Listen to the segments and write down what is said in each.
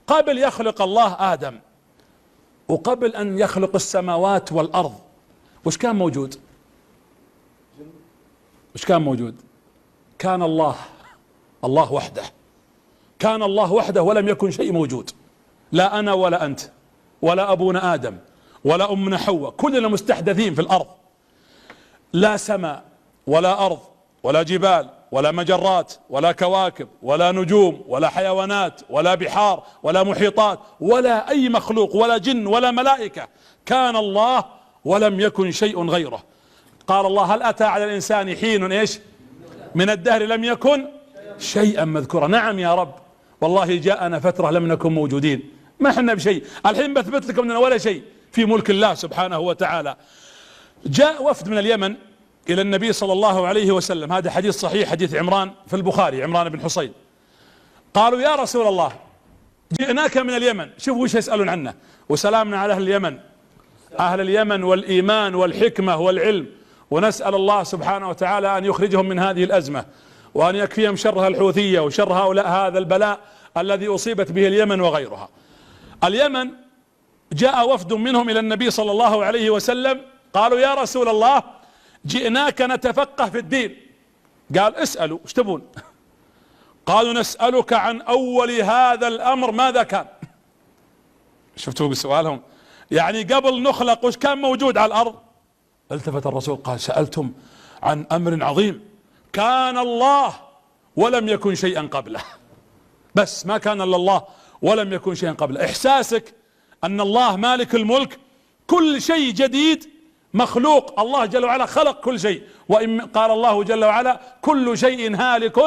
قبل يخلق الله آدم وقبل أن يخلق السماوات والأرض وش كان موجود؟ وش كان موجود؟ كان الله وحده. كان الله وحده ولم يكن شيء موجود، لا أنا ولا أنت ولا أبونا آدم ولا أمنا حواء، كلنا مستحدثين في الأرض. لا سماء ولا أرض ولا جبال ولا مجرات ولا كواكب ولا نجوم ولا حيوانات ولا بحار ولا محيطات ولا أي مخلوق ولا جن ولا ملائكة. كان الله ولم يكن شيء غيره. قال الله: هل أتى على الإنسان حين إيش من الدهر لم يكن شيئا مذكورا. نعم يا رب، والله جاءنا فترة لم نكن موجودين، ما احنا بشيء. الحين بثبت لكم أننا ولا شيء في ملك الله سبحانه وتعالى. جاء وفد من اليمن إلى النبي صلى الله عليه وسلم، هذا حديث صحيح، حديث عمران في البخاري، عمران بن حصين. قالوا: يا رسول الله، جئناك من اليمن. شوفوا وش يسألون عنه. وسلامنا على أهل اليمن، أهل اليمن والإيمان والحكمة والعلم، ونسأل الله سبحانه وتعالى أن يخرجهم من هذه الأزمة وأن يكفيهم شر الحوثية وشر هؤلاء هذا البلاء الذي أصيبت به اليمن وغيرها. اليمن جاء وفد منهم إلى النبي صلى الله عليه وسلم، قالوا: يا رسول الله، جئناك نتفقه في الدين. قال: اسألوا ايش تبون؟ قالوا: نسألك عن أول هذا الأمر ماذا كان. شفتوا بسؤالهم؟ يعني قبل نخلق وش كان موجود على الأرض؟ التفت الرسول قال: سألتم عن أمر عظيم، كان الله ولم يكن شيئا قبله. بس ما كان إلا الله ولم يكن شيئا قبله. إحساسك أن الله مالك الملك، كل شيء جديد مخلوق، الله جل وعلا خلق كل شيء. وإن قال الله جل وعلا: كل شيء هالك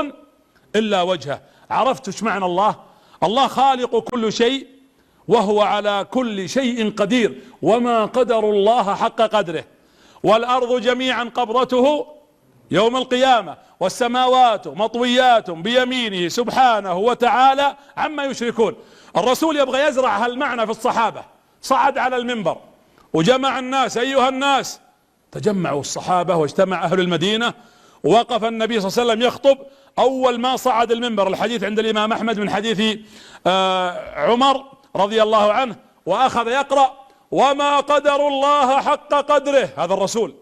إلا وجهه. عرفت ايش معنى الله؟ الله خالق كل شيء وهو على كل شيء قدير، وما قدر الله حق قدره. والأرض جميعا قبضته يوم القيامة، والسماوات مطويات بيمينه سبحانه وتعالى عما يشركون. الرسول يبغى يزرع هالمعنى في الصحابة، صعد على المنبر وجمع الناس: أيها الناس. تجمعوا الصحابة واجتمع أهل المدينة، ووقف النبي صلى الله عليه وسلم يخطب. أول ما صعد المنبر، الحديث عند الإمام أحمد من حديث عمر رضي الله عنه، وأخذ يقرأ: وما قدر الله حق قدره، هذا الرسول،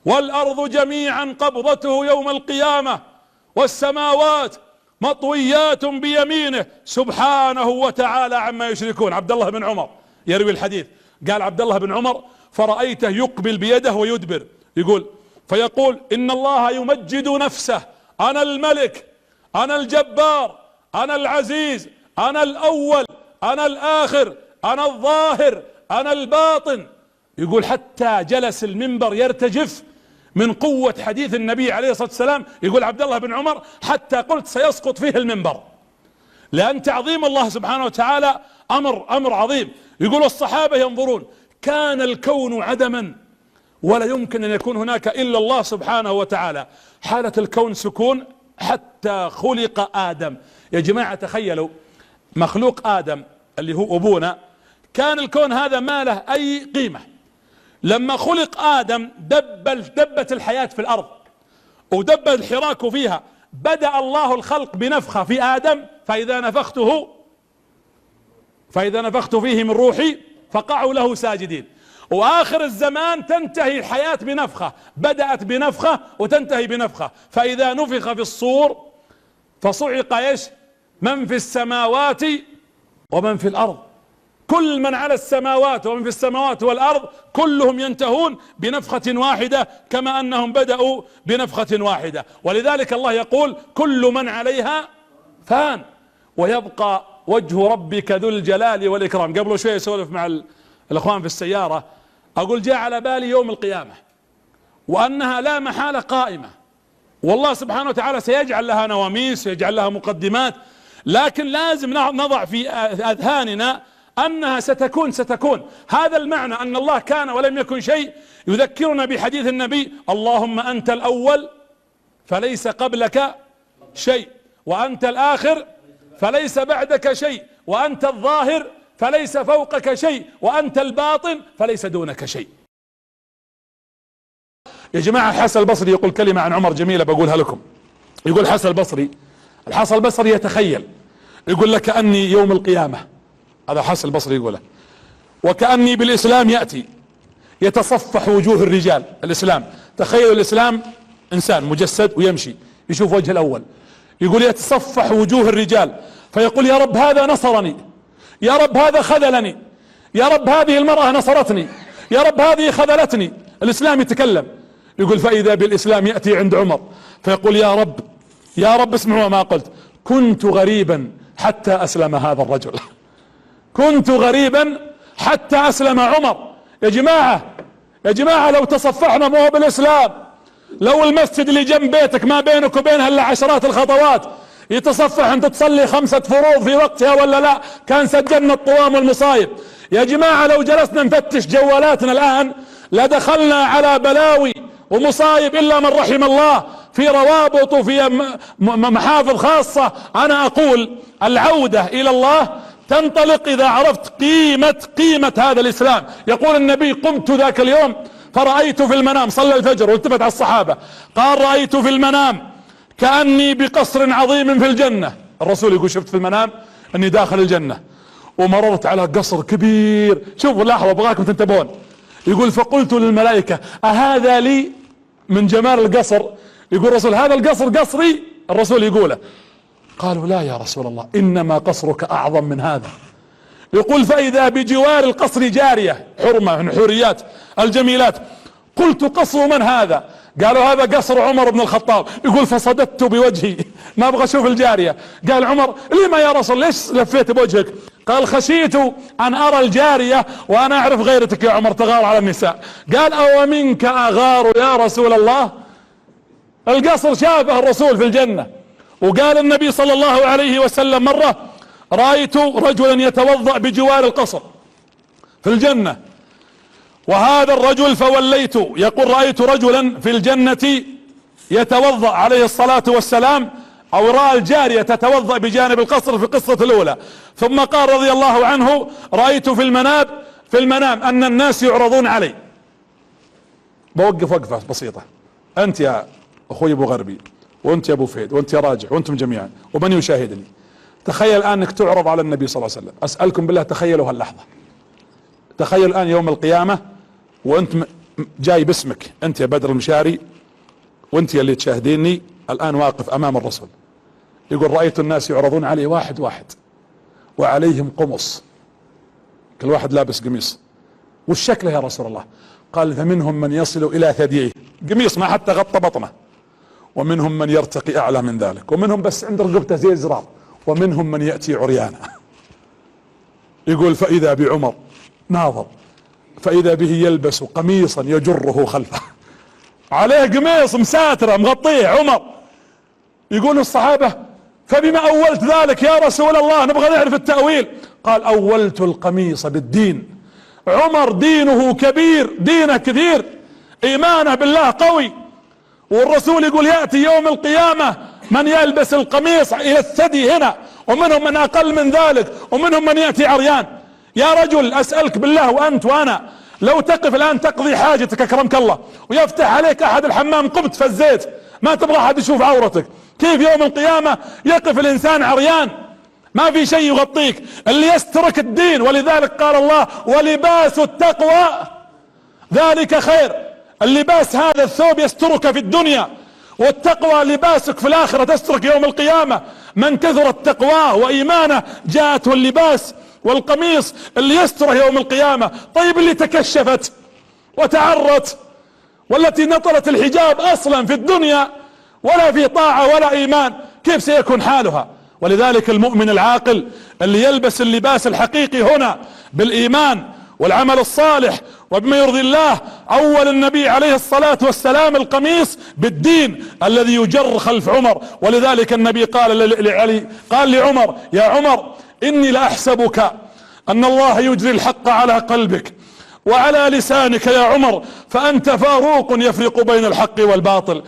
والأرض جميعا قبضته يوم القيامة، والسماوات مطويات بيمينه سبحانه وتعالى عما يشركون. عبد الله بن عمر يروي الحديث، قال عبد الله بن عمر: فرأيته يقبل بيده ويدبر، يقول فيقول: إن الله يمجد نفسه، أنا الملك، أنا الجبار، أنا العزيز، أنا الأول، أنا الآخر، أنا الظاهر، أنا الباطن. يقول حتى جلس المنبر يرتجف من قوة حديث النبي عليه الصلاة والسلام. يقول عبد الله بن عمر: حتى قلت سيسقط فيه المنبر، لأن تعظيم الله سبحانه وتعالى أمر عظيم. يقول الصحابة ينظرون: كان الكون عدما ولا يمكن أن يكون هناك إلا الله سبحانه وتعالى. حالة الكون سكون حتى خلق آدم. يا جماعة تخيلوا، مخلوق آدم اللي هو أبونا، كان الكون هذا ما له أي قيمة. لما خلق آدم دبت الحياة في الأرض ودب الحراك فيها. بدأ الله الخلق بنفخة في آدم، فإذا نفخت فيه من روحي فقعوا له ساجدين. وآخر الزمان تنتهي الحياة بنفخة، بدأت بنفخة وتنتهي بنفخة. فإذا نفخ في الصور فصعق ايش؟ من في السماوات ومن في الأرض، كل من على السماوات ومن في السماوات والأرض كلهم ينتهون بنفخة واحدة، كما أنهم بدأوا بنفخة واحدة. ولذلك الله يقول: كل من عليها فان ويبقى وجه ربك ذو الجلال والإكرام. قبل شوية سولف مع الأخوان في السيارة، أقول جاء على بالي يوم القيامة وأنها لا محالة قائمة، والله سبحانه وتعالى سيجعل لها نواميس، سيجعل لها مقدمات، لكن لازم نضع في أذهاننا أنها ستكون. هذا المعنى أن الله كان ولم يكن شيء يذكرنا بحديث النبي: اللهم أنت الأول فليس قبلك شيء، وأنت الآخر فليس بعدك شيء، وأنت الظاهر فليس فوقك شيء، وأنت الباطن فليس دونك شيء. يا جماعة الحسن البصري يقول كلمة عن عمر جميلة بقولها لكم. يقول الحسن البصري يتخيل، يقول: لك أني يوم القيامة هذا حسن البصري يقوله. وكأني بالإسلام يأتي يتصفح وجوه الرجال. الإسلام، تخيلوا الإسلام إنسان مجسد ويمشي يشوف وجه الأول، يقول يتصفح وجوه الرجال فيقول يا رب هذا نصرني، يا رب هذا خذلني، يا رب هذه المرأة نصرتني، يا رب هذه خذلتني. الإسلام يتكلم، يقول فإذا بالإسلام يأتي عند عمر فيقول يا رب، يا رب اسمعوا ما قلت، كنت غريبا حتى أسلم هذا الرجل. كنت غريبا حتى أسلم عمر. يا جماعة، يا جماعة لو تصفحنا مو بالإسلام، لو المسجد اللي جنب بيتك ما بينك وبينها الا عشرات الخطوات يتصفح انت تصلي 5 فروض في وقتها ولا لا، كان سجلنا الطوام والمصايب. يا جماعة لو جلسنا نفتش جوالاتنا الآن لدخلنا على بلاوي ومصايب إلا من رحم الله، في روابط وفي محافظ خاصة. أنا أقول العودة إلى الله تنطلق إذا عرفت قيمة هذا الإسلام. يقول النبي قمت ذاك اليوم فرأيت في المنام، صلى الفجر والتفت على الصحابة قال رأيت في المنام كأني بقصر عظيم في الجنة. الرسول يقول شفت في المنام أني داخل الجنة ومررت على قصر كبير. شوفوا لحظة ابغاكم تنتبهون، يقول فقلت للملائكة أهذا لي من جمال القصر؟ يقول الرسول هذا القصر قصري؟ الرسول يقوله. قالوا لا يا رسول الله إنما قصرك أعظم من هذا. يقول فإذا بجوار القصر جارية حرمة من حوريات الجميلات. قلت قصر من هذا؟ قالوا هذا قصر عمر بن الخطاب. يقول فصددت بوجهي ما ابغى اشوف الجارية. قال عمر لما يا رسول ليش لفيت بوجهك؟ قال خشيت ان ارى الجارية وانا اعرف غيرتك يا عمر تغار على النساء. قال او منك اغار يا رسول الله؟ القصر شافه الرسول في الجنة. وقال النبي صلى الله عليه وسلم مرة رأيت رجلا يتوضأ بجوار القصر في الجنة، وهذا الرجل فوليت يقول رأيت رجلا في الجنة يتوضأ عليه الصلاة والسلام، او رأى الجارية تتوضأ بجانب القصر في القصة الاولى. ثم قال رضي الله عنه رأيت في المنام ان الناس يعرضون علي. بوقف وقفة بسيطة، انت يا اخوي ابو غربي، وانت يا ابو فهد، وانت يا راجح، وانتم جميعا ومن يشاهدني، تخيل الان انك تعرض على النبي صلى الله عليه وسلم. اسألكم بالله تخيلوا هاللحظة، تخيل الان يوم القيامة وانت جاي باسمك انت يا بدر المشاري، وانت اللي تشاهديني الان واقف امام الرسول، يقول رأيت الناس يعرضون علي واحد واحد وعليهم قمص، كل واحد لابس قميص. وش شكله يا رسول الله؟ قال فمنهم من يصل الى ثدييه، قميص ما حتى غطى بطنه، ومنهم من يرتقي اعلى من ذلك، ومنهم بس عند رقبته زي الزرار، ومنهم من يأتي عريانا. يقول فإذا بعمر ناظر فإذا به يلبس قميصا يجره خلفه، عليه قميص مساتره مغطيه عمر. يقول الصحابة فبما أولت ذلك يا رسول الله؟ نبغى نعرف التأويل. قال أولت القميص بالدين. عمر دينه كبير، دينه كثير، إيمانه بالله قوي. والرسول يقول يأتي يوم القيامة من يلبس القميص إلى الثدي هنا، ومنهم من أقل من ذلك، ومنهم من يأتي عريان. يا رجل أسألك بالله وأنت وأنا لو تقف الآن تقضي حاجتك أكرمك الله ويفتح عليك أحد الحمام قمت فزيت ما تبغى أحد يشوف عورتك، كيف يوم القيامة يقف الإنسان عريان ما في شيء يغطيك اللي يسترك الدين؟ ولذلك قال الله ولباس التقوى ذلك خير. اللباس هذا الثوب يسترك في الدنيا، والتقوى لباسك في الآخرة تسترك يوم القيامة. من كثرت تقواه وإيمانه جاءته اللباس والقميص اللي يستره يوم القيامة. طيب اللي تكشفت وتعرت والتي نطلت الحجاب أصلا في الدنيا ولا في طاعة ولا إيمان، كيف سيكون حالها؟ ولذلك المؤمن العاقل اللي يلبس اللباس الحقيقي هنا بالإيمان والعمل الصالح وبما يرضي الله، أول النبي عليه الصلاة والسلام القميص بالدين الذي يجر خلف عمر. ولذلك النبي قال لعلي، قال لعمر يا عمر إني لأحسبك أن الله يجري الحق على قلبك وعلى لسانك يا عمر، فأنت فاروق يفرق بين الحق والباطل.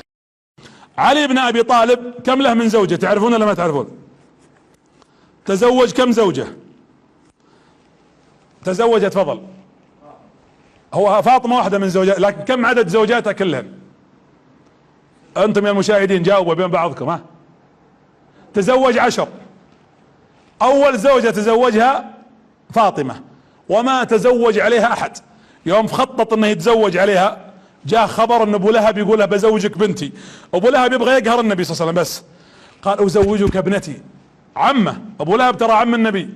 علي بن أبي طالب كم له من زوجة؟ تعرفون ولا ما تعرفون؟ تزوج كم زوجة؟ تزوج تفضل. هو فاطمة واحدة من زوجات، لكن كم عدد زوجاتها كلهن؟ أنتم يا المشاهدين جاوبوا بين بعضكم. ها تزوج 10. أول زوجة تزوجها فاطمة وما تزوج عليها احد. يوم خطط انه يتزوج عليها جاء خبر ان ابو لهب يقول له بزوجك بنتي. ابو لهب يبغى يقهر النبي صلى الله عليه وسلم، بس قال ازوجك ابنتي. عمه ابو لهب ترى عم النبي،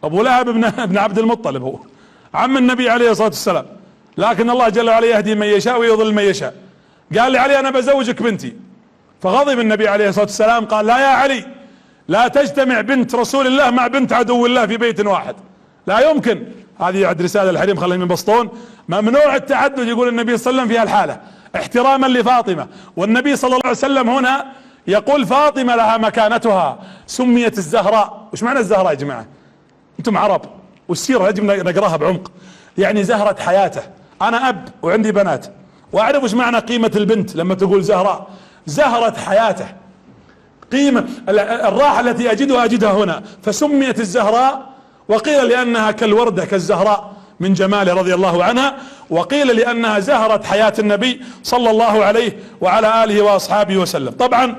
ابو لهب ابن عبد المطلب، هو عم النبي عليه الصلاة والسلام، لكن الله جل وعلا يهدي من يشاء ويضل من يشاء. قال لي علي انا بزوجك بنتي. فغضب النبي عليه الصلاة والسلام قال لا يا علي، لا تجتمع بنت رسول الله مع بنت عدو الله في بيت واحد، لا يمكن. هذه عد رسالة الحريم خليهم ينبسطون. ممنوع التعدد يقول النبي صلى الله عليه وسلم في الحالة احتراما لفاطمة. والنبي صلى الله عليه وسلم هنا يقول فاطمة لها مكانتها، سميت الزهراء. وش معنى الزهراء يا جماعة؟ انتم عرب والسيرة يجب نقراها بعمق. يعني زهرة حياته. انا اب وعندي بنات واعرف وش معنى قيمة البنت لما تقول زهراء، زهرة حياته، قيمة الراحة التي اجدها هنا. فسميت الزهراء، وقيل لانها كالوردة كالزهراء من جماله رضي الله عنها، وقيل لانها زهرة حياة النبي صلى الله عليه وعلى اله واصحابه وسلم. طبعا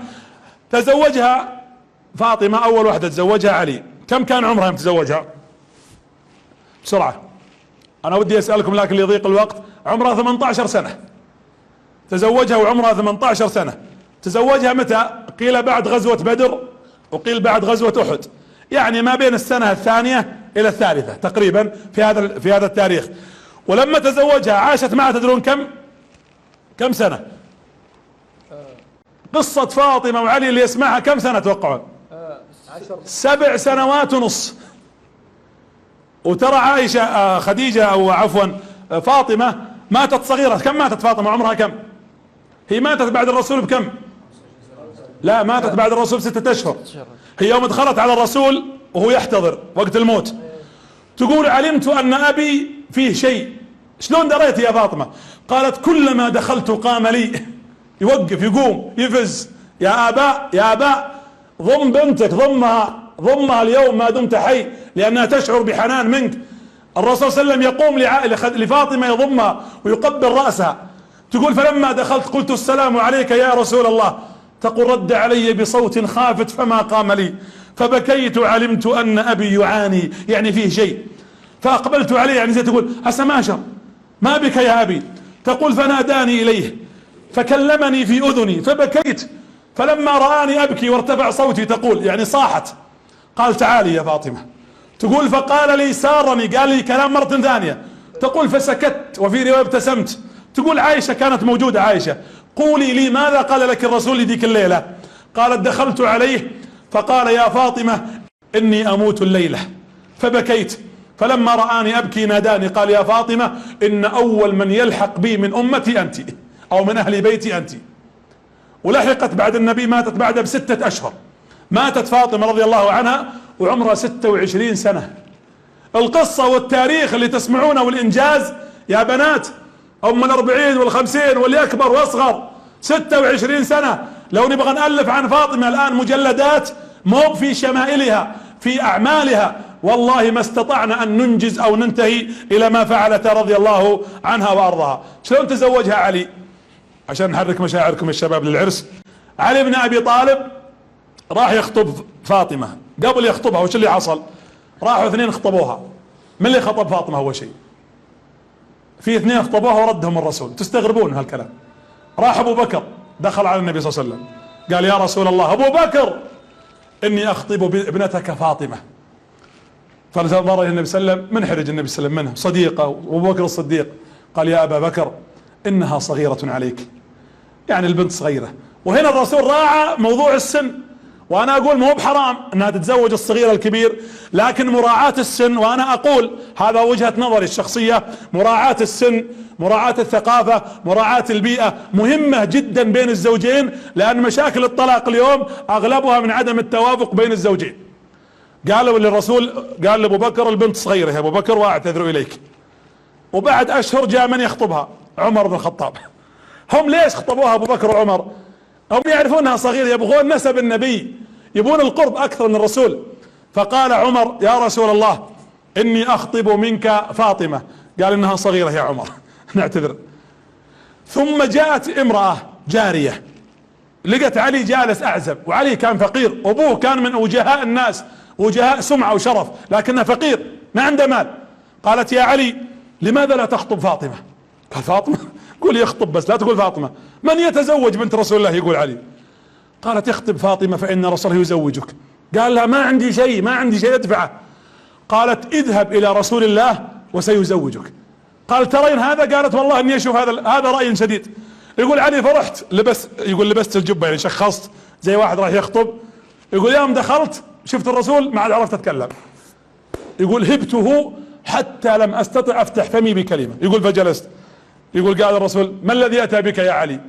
تزوجها فاطمة، اول واحدة تزوجها علي. كم كان عمرها يوم تزوجها؟ بسرعة انا ودي اسألكم لكن ليضيق الوقت. عمرها 18 سنة تزوجها، وعمرها 18 سنة. تزوجها متى؟ قيل بعد غزوة بدر، وقيل بعد غزوة احد، يعني ما بين السنة الثانية الى الثالثة تقريبا في هذا التاريخ. ولما تزوجها عاشت معها تدرون كم سنة؟ قصة فاطمة وعلي اللي يسمعها كم سنة توقعون؟ 7 سنوات ونص. وترى عائشة خديجة او عفوا فاطمة ماتت صغيرة. كم ماتت فاطمة؟ عمرها كم؟ هي ماتت بعد الرسول بكم؟ لا، ماتت بعد الرسول ب6 اشهر. هي يوم دخلت على الرسول وهو يحتضر وقت الموت تقول علمت ان ابي فيه شيء. شلون دريت يا فاطمة؟ قالت كلما دخلت قام لي، يوقف يقوم يفز. يا اباء ضم بنتك، ضمها اليوم ما دمت حي، لانها تشعر بحنان منك. الرسول صلى الله عليه وسلم يقوم لفاطمة يضمها ويقبل رأسها. تقول فلما دخلت قلت السلام عليك يا رسول الله. تقول رد علي بصوت خافت فما قام لي، فبكيت علمت ان ابي يعاني، يعني فيه شيء. فاقبلت عليه، يعني زي تقول هسه ما بك يا ابي. تقول فناداني اليه فكلمني في اذني فبكيت، فلما رآني ابكي وارتفع صوتي، تقول يعني صاحت، قال تعالي يا فاطمة. تقول فقال لي سارني، قال لي كلام مرة ثانية. تقول فسكت، وفي رواية ابتسمت. تقول عائشة كانت موجودة، عائشة قولي لي ماذا قال لك الرسول ذيك الليلة؟ قالت دخلت عليه فقال يا فاطمة اني اموت الليلة، فبكيت. فلما رآني ابكي ناداني قال يا فاطمة ان اول من يلحق بي من امتي انت، او من اهل بيتي انت. ولحقت بعد النبي، ماتت بعده ب6 اشهر. ماتت فاطمة رضي الله عنها وعمرها 26 سنة. القصة والتاريخ اللي تسمعونه والانجاز يا بنات، ام 40 وال50 واللي اكبر واصغر، 26 سنة. لو نبغى نألف عن فاطمة الان مجلدات، مو في شمائلها، في اعمالها، والله ما استطعنا ان ننجز او ننتهي الى ما فعلت رضي الله عنها وارضاها. شلون تزوجها علي؟ عشان نحرك مشاعركم الشباب للعرس. علي بن ابي طالب راح يخطب فاطمة. قبل يخطبها وش اللي حصل؟ راحوا 2 خطبوها. من اللي خطب فاطمة اول شيء؟ في 2 خطبوها وردهم الرسول. تستغربون هالكلام. راح ابو بكر دخل على النبي صلى الله عليه وسلم قال يا رسول الله ابو بكر اني اخطب ابنتك فاطمة. فنظر النبي صلى الله عليه وسلم، منحرج النبي صلى الله عليه وسلم منه، صديقه وابو بكر الصديق. قال يا ابا بكر انها صغيرة عليك، يعني البنت صغيرة. وهنا الرسول راعى موضوع السن. وانا اقول مو بحرام انها تتزوج الصغير الكبير، لكن مراعاة السن، وانا اقول هذا وجهة نظري الشخصية، مراعاة السن، مراعاة الثقافة، مراعاة البيئة مهمة جدا بين الزوجين، لان مشاكل الطلاق اليوم اغلبها من عدم التوافق بين الزوجين. قالوا للرسول، قال لابو بكر البنت صغيرة يا ابو بكر واعتذر اليك. وبعد اشهر جاء من يخطبها؟ عمر بن الخطاب. هم ليش خطبوها ابو بكر وعمر؟ هم يعرفون انها صغيرة، يبغون نسب النبي، يبون القرب اكثر من الرسول. فقال عمر يا رسول الله اني اخطب منك فاطمة. قال انها صغيرة يا عمر نعتذر. ثم جاءت امرأة جارية، لقت علي جالس اعزب، وعلي كان فقير، ابوه كان من وجهاء الناس، وجهاء سمعة وشرف، لكنه فقير ما عنده مال. قالت يا علي لماذا لا تخطب فاطمة؟ قال فاطمة؟ قول يخطب بس لا تقول فاطمة، من يتزوج بنت رسول الله يقول علي. قالت اخطب فاطمة فإن رسوله يزوجك. قال لها ما عندي شيء، ما عندي شيء ادفعه. قالت اذهب إلى رسول الله وسيزوجك. قال ترين هذا؟ قالت والله اني اشوف هذا رأي شديد. يقول علي فرحت لبست الجبة، يعني شخصت زي واحد راح يخطب. يقول يوم دخلت شفت الرسول ما عاد عرفت اتكلم. يقول هبته حتى لم استطع افتح فمي بكلمة. يقول فجلست. يقول قال الرسول ما الذي اتى بك يا علي؟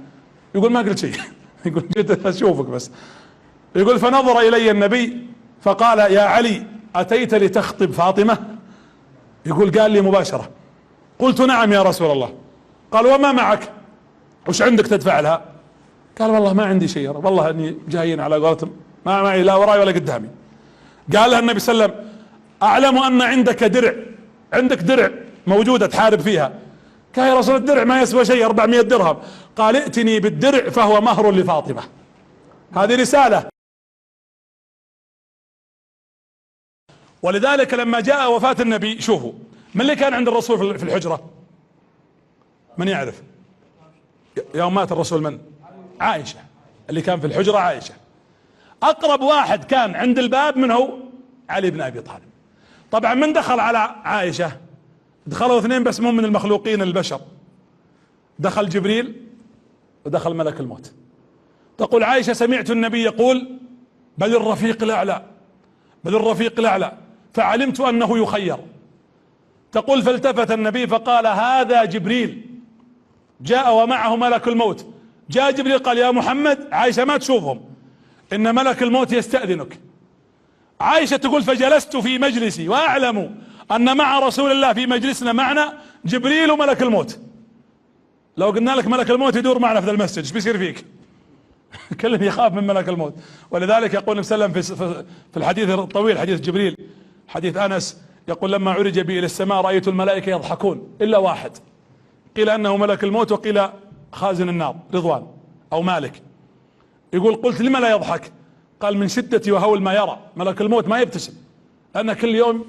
يقول ما قلت شيء. يقول جيت اشوفك بس. يقول فنظر الي النبي فقال يا علي اتيت لتخطب فاطمة؟ يقول قال لي مباشرة. قلت نعم يا رسول الله. قال وما معك؟ وش عندك تدفع لها؟ قال والله ما عندي شيء، والله اني جايين على قولتهم ما معي لا وراي ولا قدامي. قال لها النبي صلى الله عليه وسلم اعلم ان عندك درع، عندك درع موجودة تحارب فيها. قال يا رسول الدرع ما يسوى شيء 400 درهم. قال ائتني بالدرع فهو مهر لفاطمة. هذه رسالة. ولذلك لما جاء وفاة النبي شوفوا من اللي كان عند الرسول في الحجرة؟ من يعرف؟ يوم مات الرسول من؟ عائشة. اللي كان في الحجرة عائشة. اقرب واحد كان عند الباب من هو؟ علي بن ابي طالب. طبعا من دخل على عائشة؟ دخلوا اثنين بس مو من المخلوقين البشر، دخل جبريل ودخل ملك الموت. تقول عائشة سمعت النبي يقول بل الرفيق الاعلى، بل الرفيق الاعلى، فعلمت انه يخير. تقول فالتفت النبي فقال هذا جبريل جاء ومعه ملك الموت. جاء جبريل قال يا محمد عائشة ما تشوفهم ان ملك الموت يستأذنك. عائشة تقول فجلست في مجلسي واعلم ان مع رسول الله في مجلسنا معنا جبريل وملك الموت. لو قلنا لك ملك الموت يدور معنا في المسجد ايش بيصير فيك؟ كل يخاف من ملك الموت. ولذلك يقول النبي صلى الله عليه وسلم في الحديث الطويل حديث جبريل حديث انس يقول لما عرج بي الى السماء رايت الملائكة يضحكون الا واحد، قيل انه ملك الموت وقيل خازن النار رضوان او مالك. يقول قلت لما لا يضحك؟ قال من شدة وهول ما يرى. ملك الموت ما يبتسم لأن كل يوم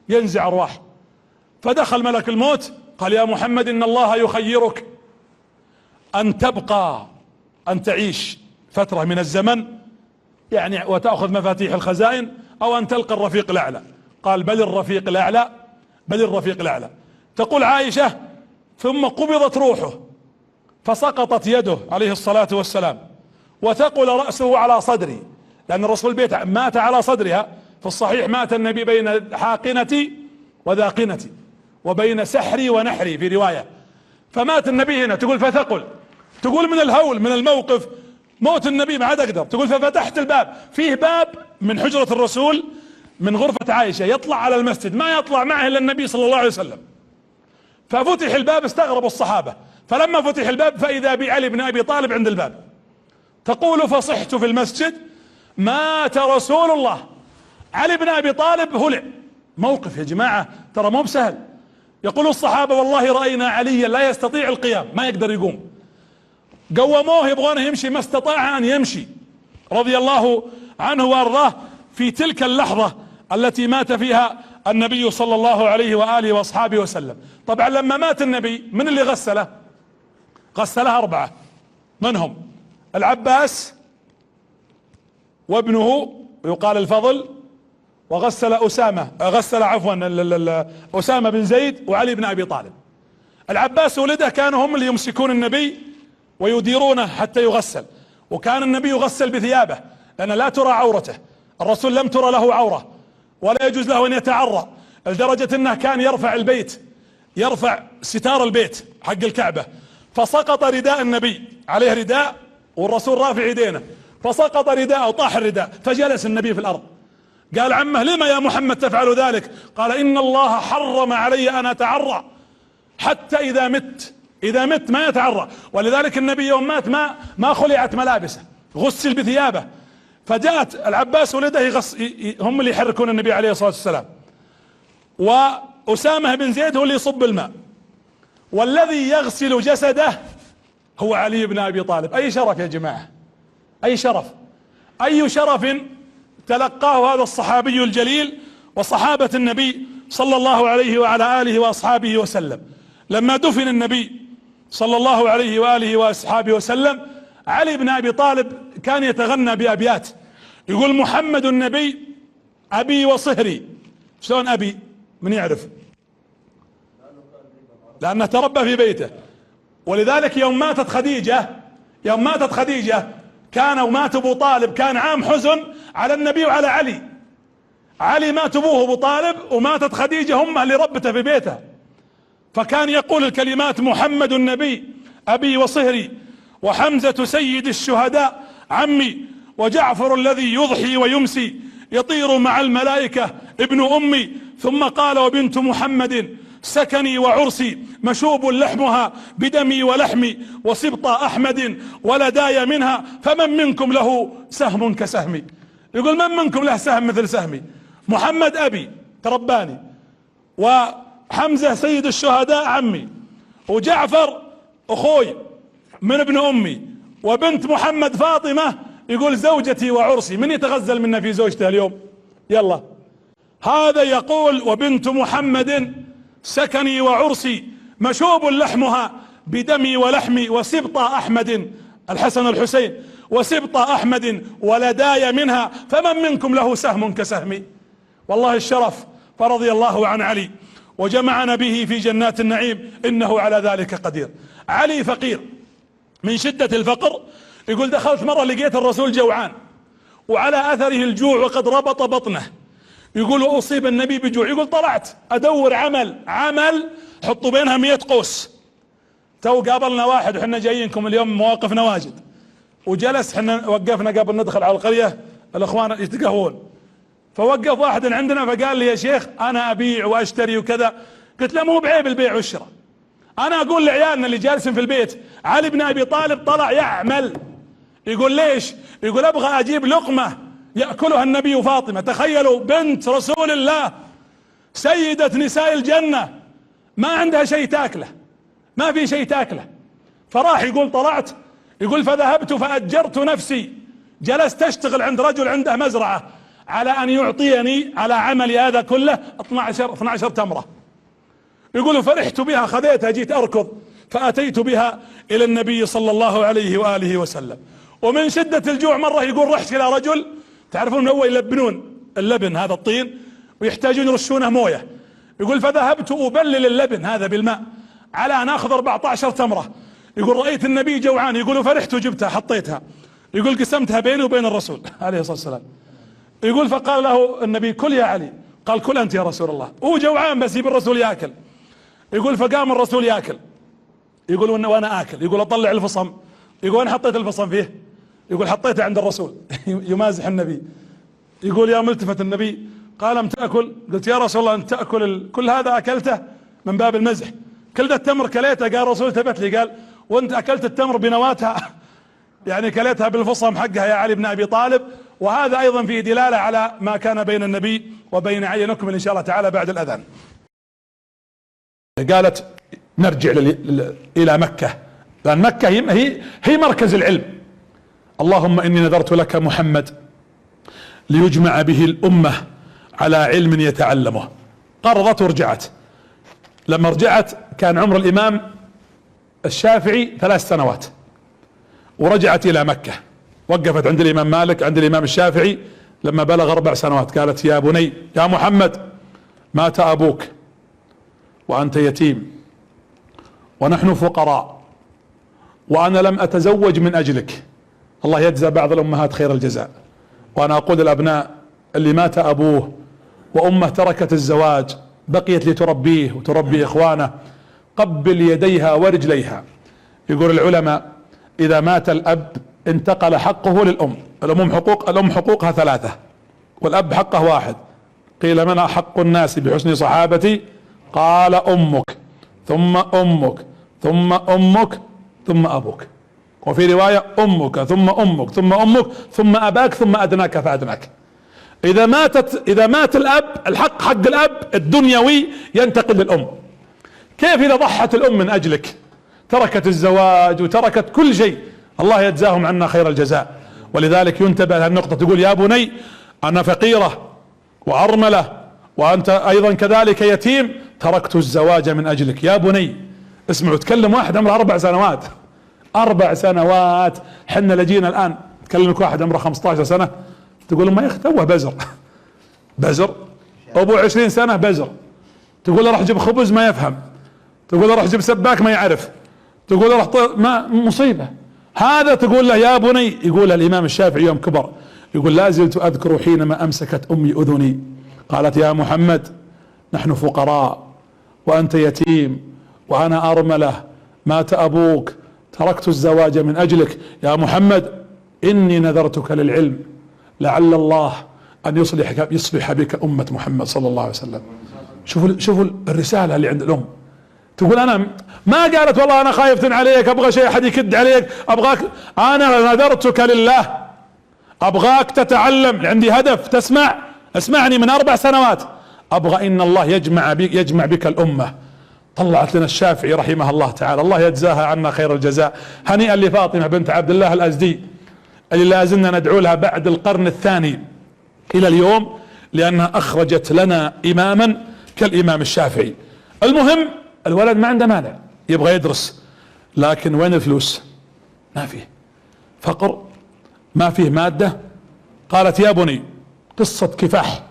ينزع أرواح. فدخل ملك الموت قال يا محمد إن الله يخيرك أن تبقى أن تعيش فترة من الزمن يعني وتأخذ مفاتيح الخزائن أو أن تلقى الرفيق الأعلى. قال بل الرفيق الأعلى، بل الرفيق الأعلى. تقول عائشة ثم قبضت روحه فسقطت يده عليه الصلاة والسلام وثقل رأسه على صدري، لأن الرسول بيت مات على صدرها. في الصحيح مات النبي بين حاقنتي وذاقنتي وبين سحري ونحري في رواية، فمات النبي هنا. تقول فثقل، تقول من الهول من الموقف موت النبي ما عاد اقدر. تقول ففتحت الباب، فيه باب من حجرة الرسول من غرفة عائشة يطلع على المسجد ما يطلع معه الا النبي صلى الله عليه وسلم. ففتح الباب استغرب الصحابة، فلما فتح الباب فإذا بعلي بن أبي طالب عند الباب. تقول فصحت في المسجد مات رسول الله. علي بن أبي طالب هلع. موقف يا جماعة ترى مو بسهل. يقول الصحابة والله رأينا عليا لا يستطيع القيام، ما يقدر يقوم. قوموه يبغونه يمشي ما استطاع أن يمشي رضي الله عنه وأرضاه في تلك اللحظة التي مات فيها النبي صلى الله عليه وآله وأصحابه وسلم. طبعا لما مات النبي من اللي غسله؟ غسله 4 منهم العباس وابنه يقال الفضل، وغسل أسامة أسامة بن زيد وعلي بن أبي طالب. العباس ولده كانوا هم اللي يمسكون النبي ويديرونه حتى يغسل، وكان النبي يغسل بثيابه لأن لا ترى عورته. الرسول لم ترى له عورة ولا يجوز له أن يتعرى، لدرجة أنه كان يرفع البيت، يرفع ستار البيت حق الكعبة، فسقط رداء النبي، عليه رداء والرسول رافع يدينه، فسقط رداءه وطاح الرداء، فجلس النبي في الأرض. قال عمه لما يا محمد تفعل ذلك؟ قال إن الله حرم علي أن أتعرى حتى إذا مت ما يتعرى. ولذلك النبي يوم مات ما خلعت ملابسه، غسل بثيابه. فجاءت العباس ولده هم اللي يحركون النبي عليه الصلاة والسلام، وأسامة بن زيد هو اللي يصب الماء، والذي يغسل جسده هو علي بن أبي طالب. أي شرف يا جماعة، أي شرف، أي شرف تلقاه هذا الصحابي الجليل وصحابة النبي صلى الله عليه وعلى آله وأصحابه وسلم، لما دفن النبي صلى الله عليه وآله وأصحابه وسلم، علي بن أبي طالب كان يتغنى بأبيات يقول: محمد النبي أبي وصهري. شلون أبي؟ من يعرف؟ لأنه تربى في بيته. ولذلك يوم ماتت خديجة ومات أبو طالب، كان عام حزن على النبي وعلى علي مات أبوه أبو طالب وماتت خديجة أمه اللي ربته في بيته، فكان يقول الكلمات: محمد النبي أبي وصهري، وحمزة سيد الشهداء عمي، وجعفر الذي يضحي ويمسي يطير مع الملائكة ابن أمي. ثم قال: وبنت محمد سكني وعرسي، مشوب لحمها بدمي ولحمي، وسبط أحمد ولداي منها، فمن منكم له سهم كسهمي. يقول: من منكم له سهم مثل سهمي؟ محمد أبي ترباني، وحمزة سيد الشهداء عمي، وجعفر أخوي من ابن أمي، وبنت محمد فاطمة يقول زوجتي وعرسي. من يتغزل منا في زوجته اليوم؟ يلا، هذا يقول: وبنت محمد سكني وعرسي، مشوب لحمها بدمي ولحمي، وسبط أحمد، الحسن والحسين، وسبط أحمد ولداي منها، فمن منكم له سهم كسهمي. والله الشرف، فرضي الله عن علي وجمعنا به في جنات النعيم، إنه على ذلك قدير. علي فقير من شدة الفقر، يقول: دخلت مرة لقيت الرسول جوعان وعلى أثره الجوع وقد ربط بطنه، يقول: وأصيب النبي بجوع. يقول: طلعت أدور عمل حطوا بينها 100 قوس. تو قابلنا واحد وحنا جايينكم اليوم، مواقفنا واجد، وجلس، حنا وقفنا قبل ندخل على القرية الأخوان يتقهون، فوقف واحد عندنا فقال لي: يا شيخ أنا أبيع وأشتري وكذا. قلت له: مو بعيب البيع والشراء. أنا أقول لعيالنا اللي جالسين في البيت: علي بن أبي طالب طلع يعمل. يقول: ليش؟ يقول: أبغى أجيب لقمة يأكلها النبي وفاطمة. تخيلوا، بنت رسول الله سيدة نساء الجنة ما عندها شيء تاكله، ما في شيء تاكله. فراح يقول: طلعت، يقول: فذهبت فأجرت نفسي، جلست أشتغل عند رجل عنده مزرعة على أن يعطيني على عملي هذا كله 12 تمرة. يقول: فرحت بها، خذيتها، جيت أركض فأتيت بها إلى النبي صلى الله عليه وآله وسلم. ومن شدة الجوع مرة يقول: رحت إلى رجل، تعرفون هو يلبنون اللبن هذا الطين ويحتاجون يرشونه مويه. يقول: فذهبت أبلل اللبن هذا بالماء على أن أخذ 14 تمرة. يقول: رأيت النبي جوعان، يقول: فرحت وجبتها حطيتها. يقول: قسمتها بيني وبين الرسول عليه الصلاة والسلام. يقول: فقال له النبي: كل يا علي. قال: كل أنت يا رسول الله. هو جوعان بس يبي الرسول يأكل. يقول: فقام الرسول يأكل. يقول: وأنا آكل. يقول: أطلع الفصم. يقول: أنا حطيت الفصم فيه. يقول: حطيته عند الرسول. يمازح النبي. يقول: يا ملتفت النبي، قال: أم تأكل؟ قلت: يا رسول الله أنت تأكل كل هذا أكلته؟ من باب المزح. كل ذا التمر كليته؟ قال الرسول ثبت لي، قال: وانت أكلت التمر بنواتها؟ يعني كليتها بالفصم حقها يا علي بن أبي طالب. وهذا أيضا فيه دلالة على ما كان بين النبي وبين علي. نكمل إن شاء الله تعالى بعد الأذان. قالت: نرجع إلى مكة، لأن مكة هي مركز العلم. اللهم إني نذرت لك محمد ليجمع به الأمة على علم يتعلمه. قرضت ورجعت. لما رجعت كان عمر الإمام الشافعي 3 سنوات، ورجعت إلى مكة، وقفت عند الإمام مالك عند الإمام الشافعي لما بلغ 4 سنوات. قالت: يا بني، يا محمد، مات أبوك وأنت يتيم ونحن فقراء، وأنا لم أتزوج من أجلك. الله يجزى بعض الأمهات خير الجزاء. وأنا أقول للأبناء اللي مات أبوه وأمه تركت الزواج بقيت لتربيه وتربي إخوانه، قبل يديها ورجليها. يقول العلماء: إذا مات الأب انتقل حقه للأم. الأم حقوقها 3، والأب حقه 1. قيل: من أحق الناس بحسن صحابتي؟ قال: أمك، ثم أمك، ثم أمك، ثم أبوك. وفي رواية: أمك ثم أمك ثم أمك ثم أباك ثم أدناك فأدناك. إذا مات الأب، حق الأب الدنيوي ينتقل للأم. كيف إذا ضحت الأم من أجلك، تركت الزواج وتركت كل شيء؟ الله يجزاهم عنا خير الجزاء. ولذلك ينتبه لهالنقطة. تقول: يا بني، أنا فقيرة وأرملة وأنت أيضا كذلك يتيم، تركت الزواج من أجلك. يا بني اسمعوا، تكلم واحد عمره 4 سنوات، 4 سنوات. حنا لجينا الآن تكلمك واحد عمره 15 سنة تقول له ما يختوه بزر بزر، أبو 20 سنة بزر، تقول له راح جيب خبز ما يفهم، تقول له راح جيب سباك ما يعرف، تقول له راح ما مصيبة. هذا تقول له يا بني. يقول الإمام الشافعي يوم كبر يقول لا زلت أذكر حينما أمسكت أمي أذني قالت يا محمد نحن فقراء وأنت يتيم وأنا أرملة، مات أبوك، تركت الزواج من أجلك، يا محمد إني نذرتك للعلم لعل الله أن يصلح بك أمة محمد صلى الله عليه وسلم. شوفوا الرسالة اللي عند الأم. تقول أنا ما قالت والله أنا خايفة عليك، أبغى شيء أحد يكد عليك، أبغاك، أنا نذرتك لله، أبغاك تتعلم، عندي هدف، تسمع، اسمعني من 4 سنوات، أبغى إن الله يجمع بك الأمة. طلعت لنا الشافعي رحمه الله تعالى، الله يجزاها عنا خير الجزاء. هنيئا لفاطمة بنت عبد الله الأزدي اللي لازلنا ندعو لها بعد القرن الثاني إلى اليوم، لأنها أخرجت لنا إماما كالإمام الشافعي. المهم الولد ما عنده مانع يبغى يدرس، لكن وين الفلوس؟ ما فيه، فقر، ما فيه مادة. قالت يا بني، قصة كفاح،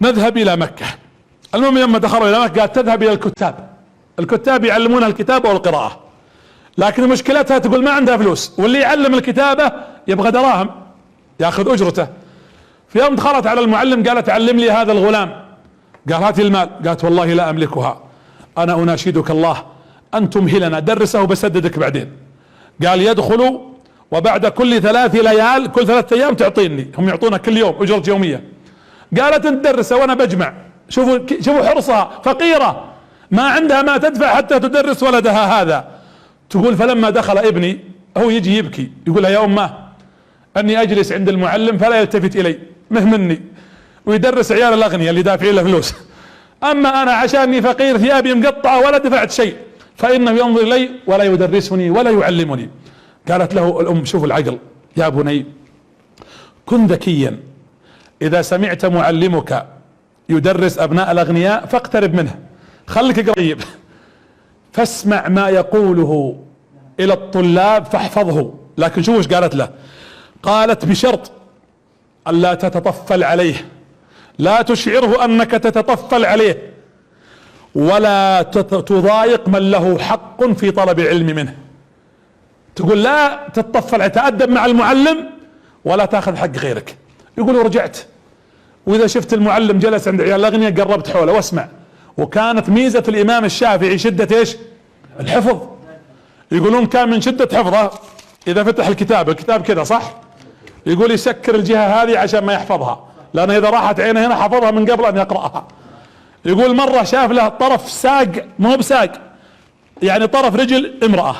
نذهب إلى مكة. المهم لما دخلوا إلى مكة قالت تذهب إلى الكتاب يعلمونها الكتابة والقراءة، لكن مشكلتها تقول ما عندها فلوس، واللي يعلم الكتابة يبغى دراهم ياخذ أجرته. في يوم دخلت على المعلم قالت علم لي هذا الغلام، قال هات المال، قالت والله لا أملكها، أنا أناشدك الله أن تمهلنا، درسه وبسددك بعدين. قال يدخل وبعد كل 3 ليال، كل 3 أيام تعطيني، هم يعطونها كل يوم أجرة يومية. قالت انت تدرسه وانا بجمع. شوفوا حرصها، فقيرة ما عندها ما تدفع حتى تدرس ولدها هذا. تقول فلما دخل ابني هو يجي يبكي، يقول لها يا امه اني اجلس عند المعلم فلا يلتفت الي، مهمني، ويدرس عيال الاغنياء اللي دافعين له فلوس، اما انا عشاني فقير ثيابي مقطعة ولا دفعت شيء فانه ينظر الي ولا يدرسني ولا يعلمني. قالت له الام شوف العقل، يا بني كن ذكيا، اذا سمعت معلمك يدرس ابناء الاغنياء فاقترب منه، خليك قريب، فاسمع ما يقوله الى الطلاب فاحفظه. لكن شوف ايش قالت له، قالت بشرط الا تتطفل عليه، لا تشعره انك تتطفل عليه، ولا تضايق من له حق في طلب العلم منه. تقول لا تتطفل، تأدب مع المعلم ولا تاخذ حق غيرك. يقول ورجعت، واذا شفت المعلم جلس عند عيال الاغنياء قربت حوله واسمع. وكانت ميزة الامام الشافعي شدة ايش؟ الحفظ. يقولون كان من شدة حفظه اذا فتح الكتاب كذا صح، يقول يسكر الجهة هذه عشان ما يحفظها، لان اذا راحت عينه هنا حفظها من قبل ان يقرأها. يقول مرة شاف له طرف ساق، مو بساق يعني طرف رجل امرأة،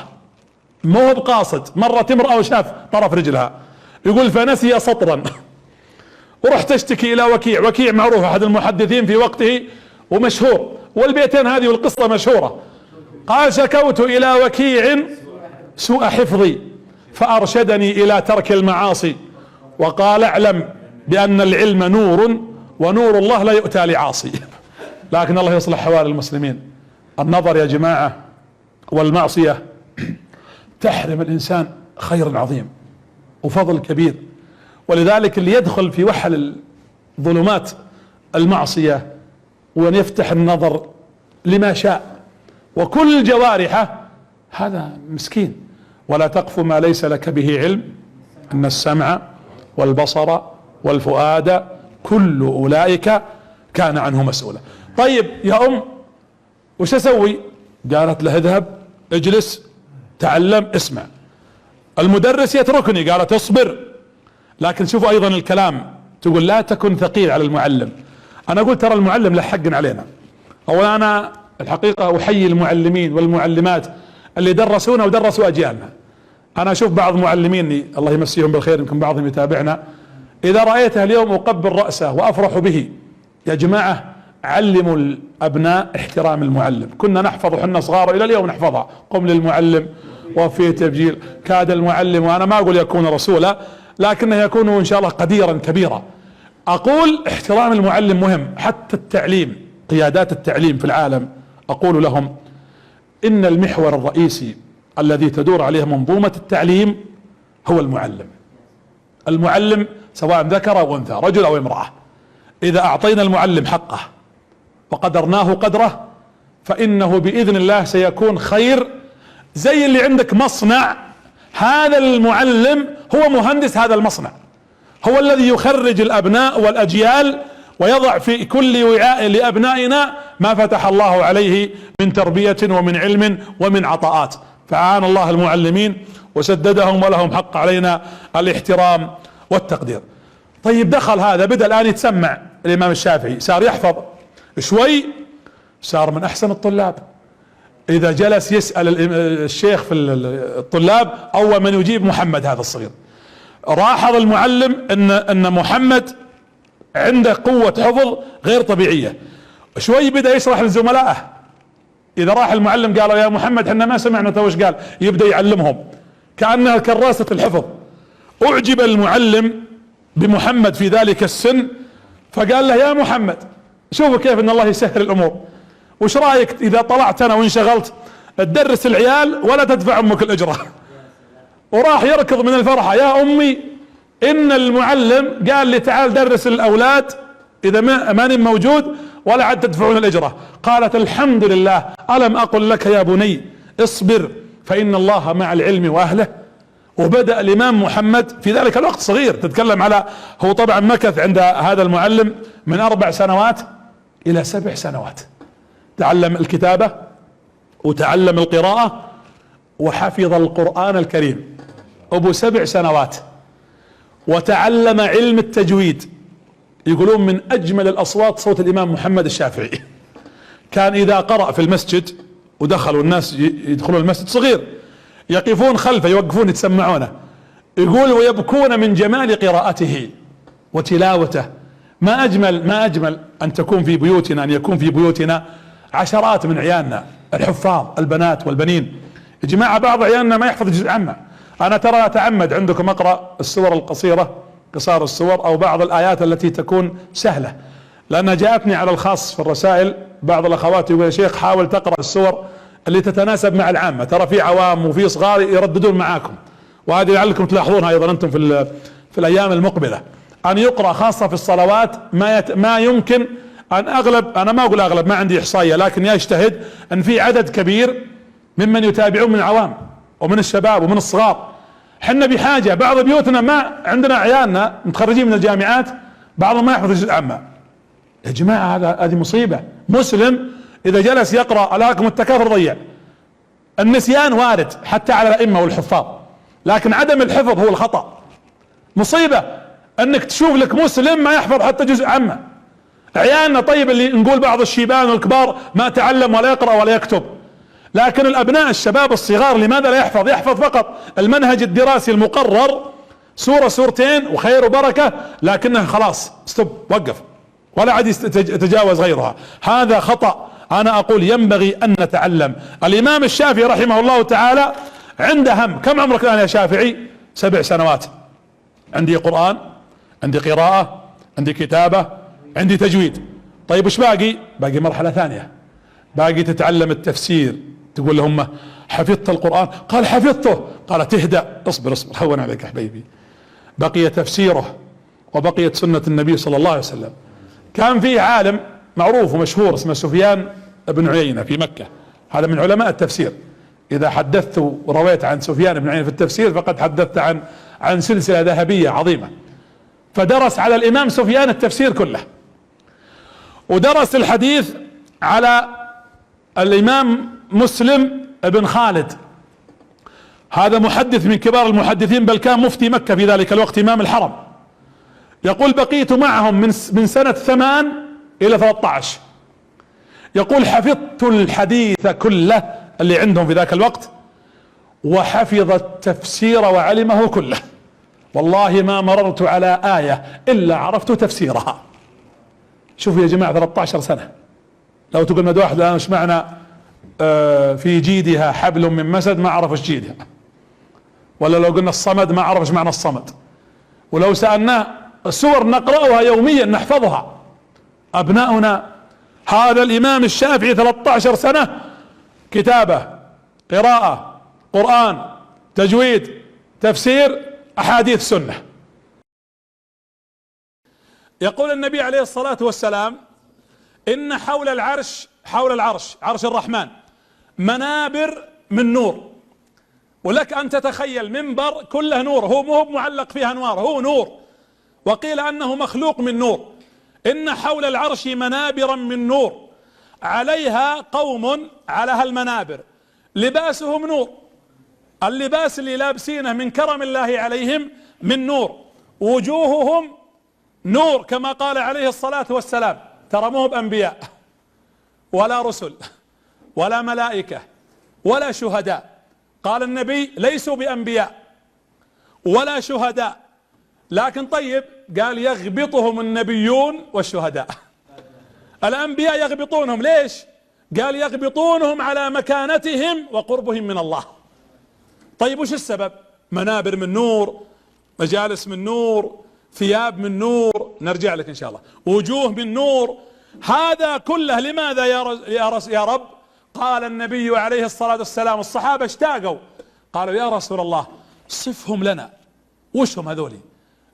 مو بقاصد، مرة امرأة وشاف طرف رجلها، يقول فنسي سطرا ورحت اشتكي الى وكيع معروف احد المحدثين في وقته ومشهور، والبيتين هذه والقصة مشهورة. قال شكوت الى وكيع سوء حفظي فارشدني الى ترك المعاصي، وقال اعلم بان العلم نور ونور الله لا يؤتى لعاصي. لكن الله يصلح حوال المسلمين. النظر يا جماعة والمعصية تحرم الانسان خير عظيم وفضل كبير، ولذلك اللي يدخل في وحل ظلمات المعصية وان يفتح النظر لما شاء وكل جوارحه هذا مسكين. ولا تقف ما ليس لك به علم ان السمع والبصر والفؤاد كل اولئك كان عنه مسؤولا. طيب يا وش اسوي؟ قالت له اذهب اجلس تعلم اسمع. المدرس يتركني، قالت اصبر. لكن شوفوا ايضا الكلام، تقول لا تكن ثقيل على المعلم. انا اقول ترى المعلم له حق علينا. اولا انا الحقيقة احيي المعلمين والمعلمات اللي درسونا ودرسوا اجيالنا. انا اشوف بعض معلميني الله يمسيهم بالخير، يمكن بعضهم يتابعنا، اذا رأيته اليوم اقبل رأسه وافرح به. يا جماعة علموا الابناء احترام المعلم. كنا نحفظ وحنا صغار الى اليوم نحفظها، قم للمعلم وفي تبجيل، كاد المعلم، وانا ما اقول يكون رسولا لكنه يكون ان شاء الله قديرا كبيرا. اقول احترام المعلم مهم، حتى التعليم، قيادات التعليم في العالم اقول لهم ان المحور الرئيسي الذي تدور عليه منظومة التعليم هو المعلم. المعلم سواء ذكر او انثى، رجل او امرأة، اذا اعطينا المعلم حقه وقدرناه قدره فانه باذن الله سيكون خير. زي اللي عندك مصنع، هذا المعلم هو مهندس هذا المصنع، هو الذي يخرج الابناء والاجيال ويضع في كل وعاء لابنائنا ما فتح الله عليه من تربية ومن علم ومن عطاءات. فعان الله المعلمين وسددهم ولهم حق علينا الاحترام والتقدير. طيب دخل هذا، بدأ الآن يتسمع الإمام الشافعي، صار يحفظ شوي، صار من أحسن الطلاب. إذا جلس يسأل الشيخ في الطلاب أول من يجيب محمد هذا الصغير. لاحظ المعلم أن محمد عنده قوة حفظ غير طبيعية. شوي بدأ يشرح لزملائه، إذا راح المعلم قالوا يا محمد احنا ما سمعنا تو ايش قال، يبدأ يعلمهم كأنها كراسة الحفظ. أعجب المعلم بمحمد في ذلك السن، فقال له يا محمد شوفوا كيف ان الله يسهل الامور، وش رايك اذا طلعت انا وانشغلت تدرس العيال ولا تدفع امك الاجره؟ وراح يركض من الفرحه، يا امي ان المعلم قال لي تعال درس الاولاد اذا ماني موجود ولا عاد تدفعون الاجره. قالت الحمد لله، الم اقل لك يا بني اصبر فان الله مع العلم واهله. وبدأ الامام محمد في ذلك الوقت صغير، تتكلم على، هو طبعا مكث عند هذا المعلم من 4 سنوات الى 7 سنوات، تعلم الكتابة وتعلم القراءة وحفظ القرآن الكريم ابو 7 سنوات، وتعلم علم التجويد. يقولون من اجمل الاصوات صوت الامام محمد الشافعي. كان اذا قرأ في المسجد ودخلوا الناس يدخلون المسجد صغير، يقفون خلفه يوقفون يتسمعونه، يقول ويبكون من جمال قراءته وتلاوته. ما اجمل ان تكون في بيوتنا، ان يكون في بيوتنا عشرات من عيالنا الحفاظ، البنات والبنين. يا جماعه بعض عيالنا ما يحفظ جزء عامه. انا ترى اتعمد عندكم اقرا السور القصيره، قصار السور، او بعض الايات التي تكون سهله، لان جاءتني على الخاص في الرسائل بعض الاخوات يقول يا شيخ حاول تقرا السور اللي تتناسب مع العامة، ترى في عوام وفي صغار يرددون معاكم، وهذه لعلكم تلاحظونها ايضا انتم في الايام المقبلة، ان يقرأ خاصة في الصلوات ما يمكن ان اغلب، انا ما اقول اغلب ما عندي احصائية، لكن يجتهد ان في عدد كبير ممن يتابعون من العوام ومن الشباب ومن الصغار. حنا بحاجة، بعض بيوتنا ما عندنا عيالنا متخرجين من الجامعات بعضهم ما يحفظ الجزء العامة. يا جماعة هذه مصيبة. مسلم اذا جلس يقرأ الهاكم التكاثر ضيع. النسيان وارد حتى على الائمة والحفاظ، لكن عدم الحفظ هو الخطأ. مصيبة انك تشوف لك مسلم ما يحفظ حتى جزء عامة. عيالنا طيب اللي نقول بعض الشيبان والكبار ما تعلم ولا يقرأ ولا يكتب، لكن الابناء الشباب الصغار لماذا لا يحفظ؟ يحفظ فقط المنهج الدراسي المقرر، سورة سورتين وخير وبركة، لكنه خلاص ستوب، وقف، ولا عاد يتجاوز غيرها. هذا خطأ. انا اقول ينبغي ان نتعلم. الامام الشافعي رحمه الله تعالى عنده هم. كم عمرك الان يا شافعي؟ 7 سنوات. عندي قرآن، عندي قراءة، عندي كتابة، عندي تجويد. طيب وش باقي؟ باقي مرحلة ثانية، باقي تتعلم التفسير. تقول لهم حفظت القرآن؟ قال حفظته. قال تهدأ، اصبر هون عليك يا حبيبي، بقي تفسيره وبقيت سنة النبي صلى الله عليه وسلم. كان في عالم معروف ومشهور اسمه سفيان بن عيينة في مكة، هذا من علماء التفسير. اذا حدثت ورويت عن سفيان بن عيينة في التفسير فقد حدثت عن سلسلة ذهبية عظيمة. فدرس على الامام سفيان التفسير كله، ودرس الحديث على الامام مسلم بن خالد، هذا محدث من كبار المحدثين، بل كان مفتي مكة في ذلك الوقت، امام الحرم. يقول بقيت معهم من سنة 8 الى 13. يقول حفظت الحديث كله اللي عندهم في ذاك الوقت، وحفظ التفسير وعلمه كله. والله ما مررت على آية الا عرفت تفسيرها. شوفوا يا جماعة 13 سنة. لو تقول مد واحد الان ايش معنى في جيدها حبل من مسد، ما عرف ايش جيدها. ولا لو قلنا الصمد ما عرف ايش معنى الصمد. ولو سألناه السور نقرأها يوميا نحفظها. أبناؤنا، هذا الإمام الشافعي 13 سنة كتابة، قراءة، قرآن، تجويد، تفسير، أحاديث سنة. يقول النبي عليه الصلاة والسلام: إن حول العرش، عرش الرحمن، منابر من نور. ولك أن تتخيل منبر كله نور، هو مو معلق فيها أنوار، هو نور، وقيل أنه مخلوق من نور. إن حول العرش منابر من نور، عليها قوم، على هالمنابر لباسهم نور، اللباس اللي لابسينه من كرم الله عليهم من نور، وجوههم نور كما قال عليه الصلاة والسلام. ترى مو بأنبياء ولا رسل ولا ملائكة ولا شهداء، قال النبي ليسوا بأنبياء ولا شهداء، لكن طيب قال يغبطهم النبيون والشهداء. الأنبياء يغبطونهم ليش؟ قال يغبطونهم على مكانتهم وقربهم من الله. طيب وش السبب؟ منابر من نور، مجالس من نور، ثياب من نور، نرجع لك إن شاء الله، وجوه من نور، هذا كله لماذا يا رب؟ قال النبي عليه الصلاة والسلام، الصحابة اشتاقوا قالوا يا رسول الله صفهم لنا، وش هم هذولي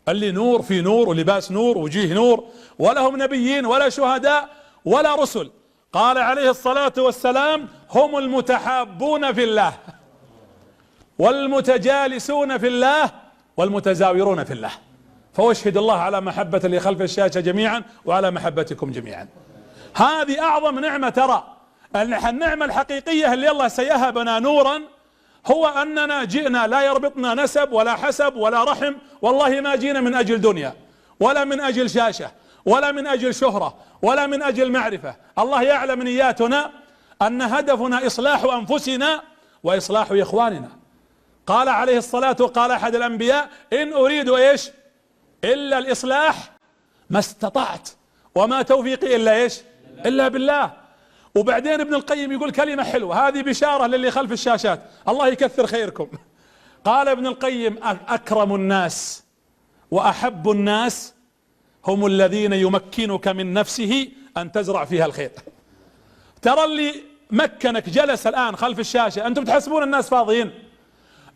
اللي نور في نور ولباس نور وجيه نور ولهم نبيين ولا شهداء ولا رسل؟ قال عليه الصلاة والسلام: هم المتحابون في الله والمتجالسون في الله والمتزاورون في الله. فأشهد الله على محبة اللي خلف الشاشة جميعا وعلى محبتكم جميعا. هذه أعظم نعمة. ترى النعمة الحقيقية اللي الله سيهبنا نورا هو أننا جئنا لا يربطنا نسب ولا حسب ولا رحم، والله ما جينا من أجل دنيا ولا من أجل شاشة ولا من أجل شهرة ولا من أجل معرفة. الله يعلم نياتنا أن هدفنا إصلاح أنفسنا وإصلاح إخواننا. قال عليه الصلاة، وقال أحد الأنبياء: إن أريد إيش إلا الإصلاح ما استطعت وما توفيقي إلا إيش إلا بالله. وبعدين ابن القيم يقول كلمة حلوة، هذه بشارة للي خلف الشاشات، الله يكثر خيركم. قال ابن القيم: أكرم الناس وأحب الناس هم الذين يمكنك من نفسه أن تزرع فيها الخير. ترى اللي مكنك جلس الآن خلف الشاشة، أنتم تحسبون الناس فاضيين؟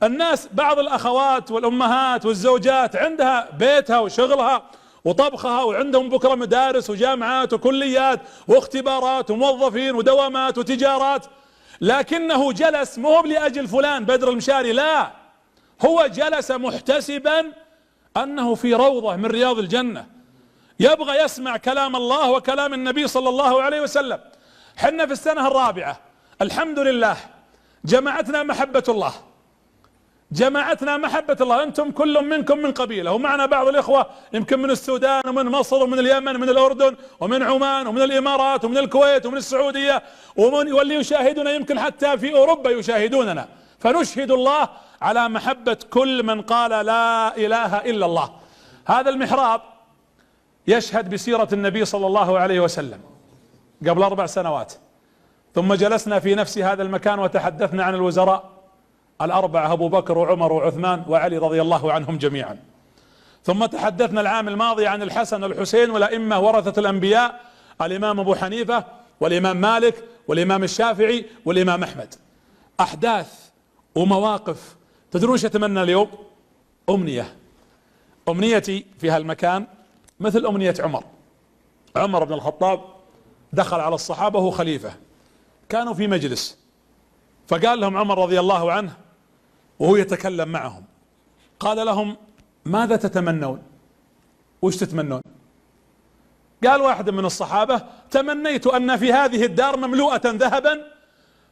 الناس، بعض الأخوات والأمهات والزوجات عندها بيتها وشغلها وطبخها، وعندهم بكرة مدارس وجامعات وكليات واختبارات وموظفين ودوامات وتجارات، لكنه جلس مو لأجل فلان بدر المشاري، لا، هو جلس محتسبا أنه في روضة من رياض الجنة، يبغى يسمع كلام الله وكلام النبي صلى الله عليه وسلم. حنا في السنة الرابعة الحمد لله، جمعتنا محبة الله، جماعتنا محبة الله. أنتم كل منكم من قبيلة، ومعنا بعض الإخوة يمكن من السودان ومن مصر ومن اليمن ومن الأردن ومن عمان ومن الإمارات ومن الكويت ومن السعودية، واللي يشاهدنا يمكن حتى في أوروبا يشاهدوننا. فنشهد الله على محبة كل من قال لا إله إلا الله. هذا المحراب يشهد بسيرة النبي صلى الله عليه وسلم قبل 4 سنوات، ثم جلسنا في نفس هذا المكان وتحدثنا عن الوزراء الأربعة، أبو بكر وعمر وعثمان وعلي رضي الله عنهم جميعا. ثم تحدثنا العام الماضي عن الحسن والحسين والأئمة ورثة الأنبياء، الإمام أبو حنيفة والإمام مالك والإمام الشافعي والإمام أحمد. أحداث ومواقف. تدرون ايش أتمنى اليوم؟ أمنيتي في هالمكان مثل أمنية عمر بن الخطاب. دخل على الصحابة وهو خليفة، كانوا في مجلس، فقال لهم عمر رضي الله عنه وهو يتكلم معهم، قال لهم: ماذا تتمنون؟ وش تتمنون؟ قال واحد من الصحابة: تمنيت أن في هذه الدار مملوءة ذهبا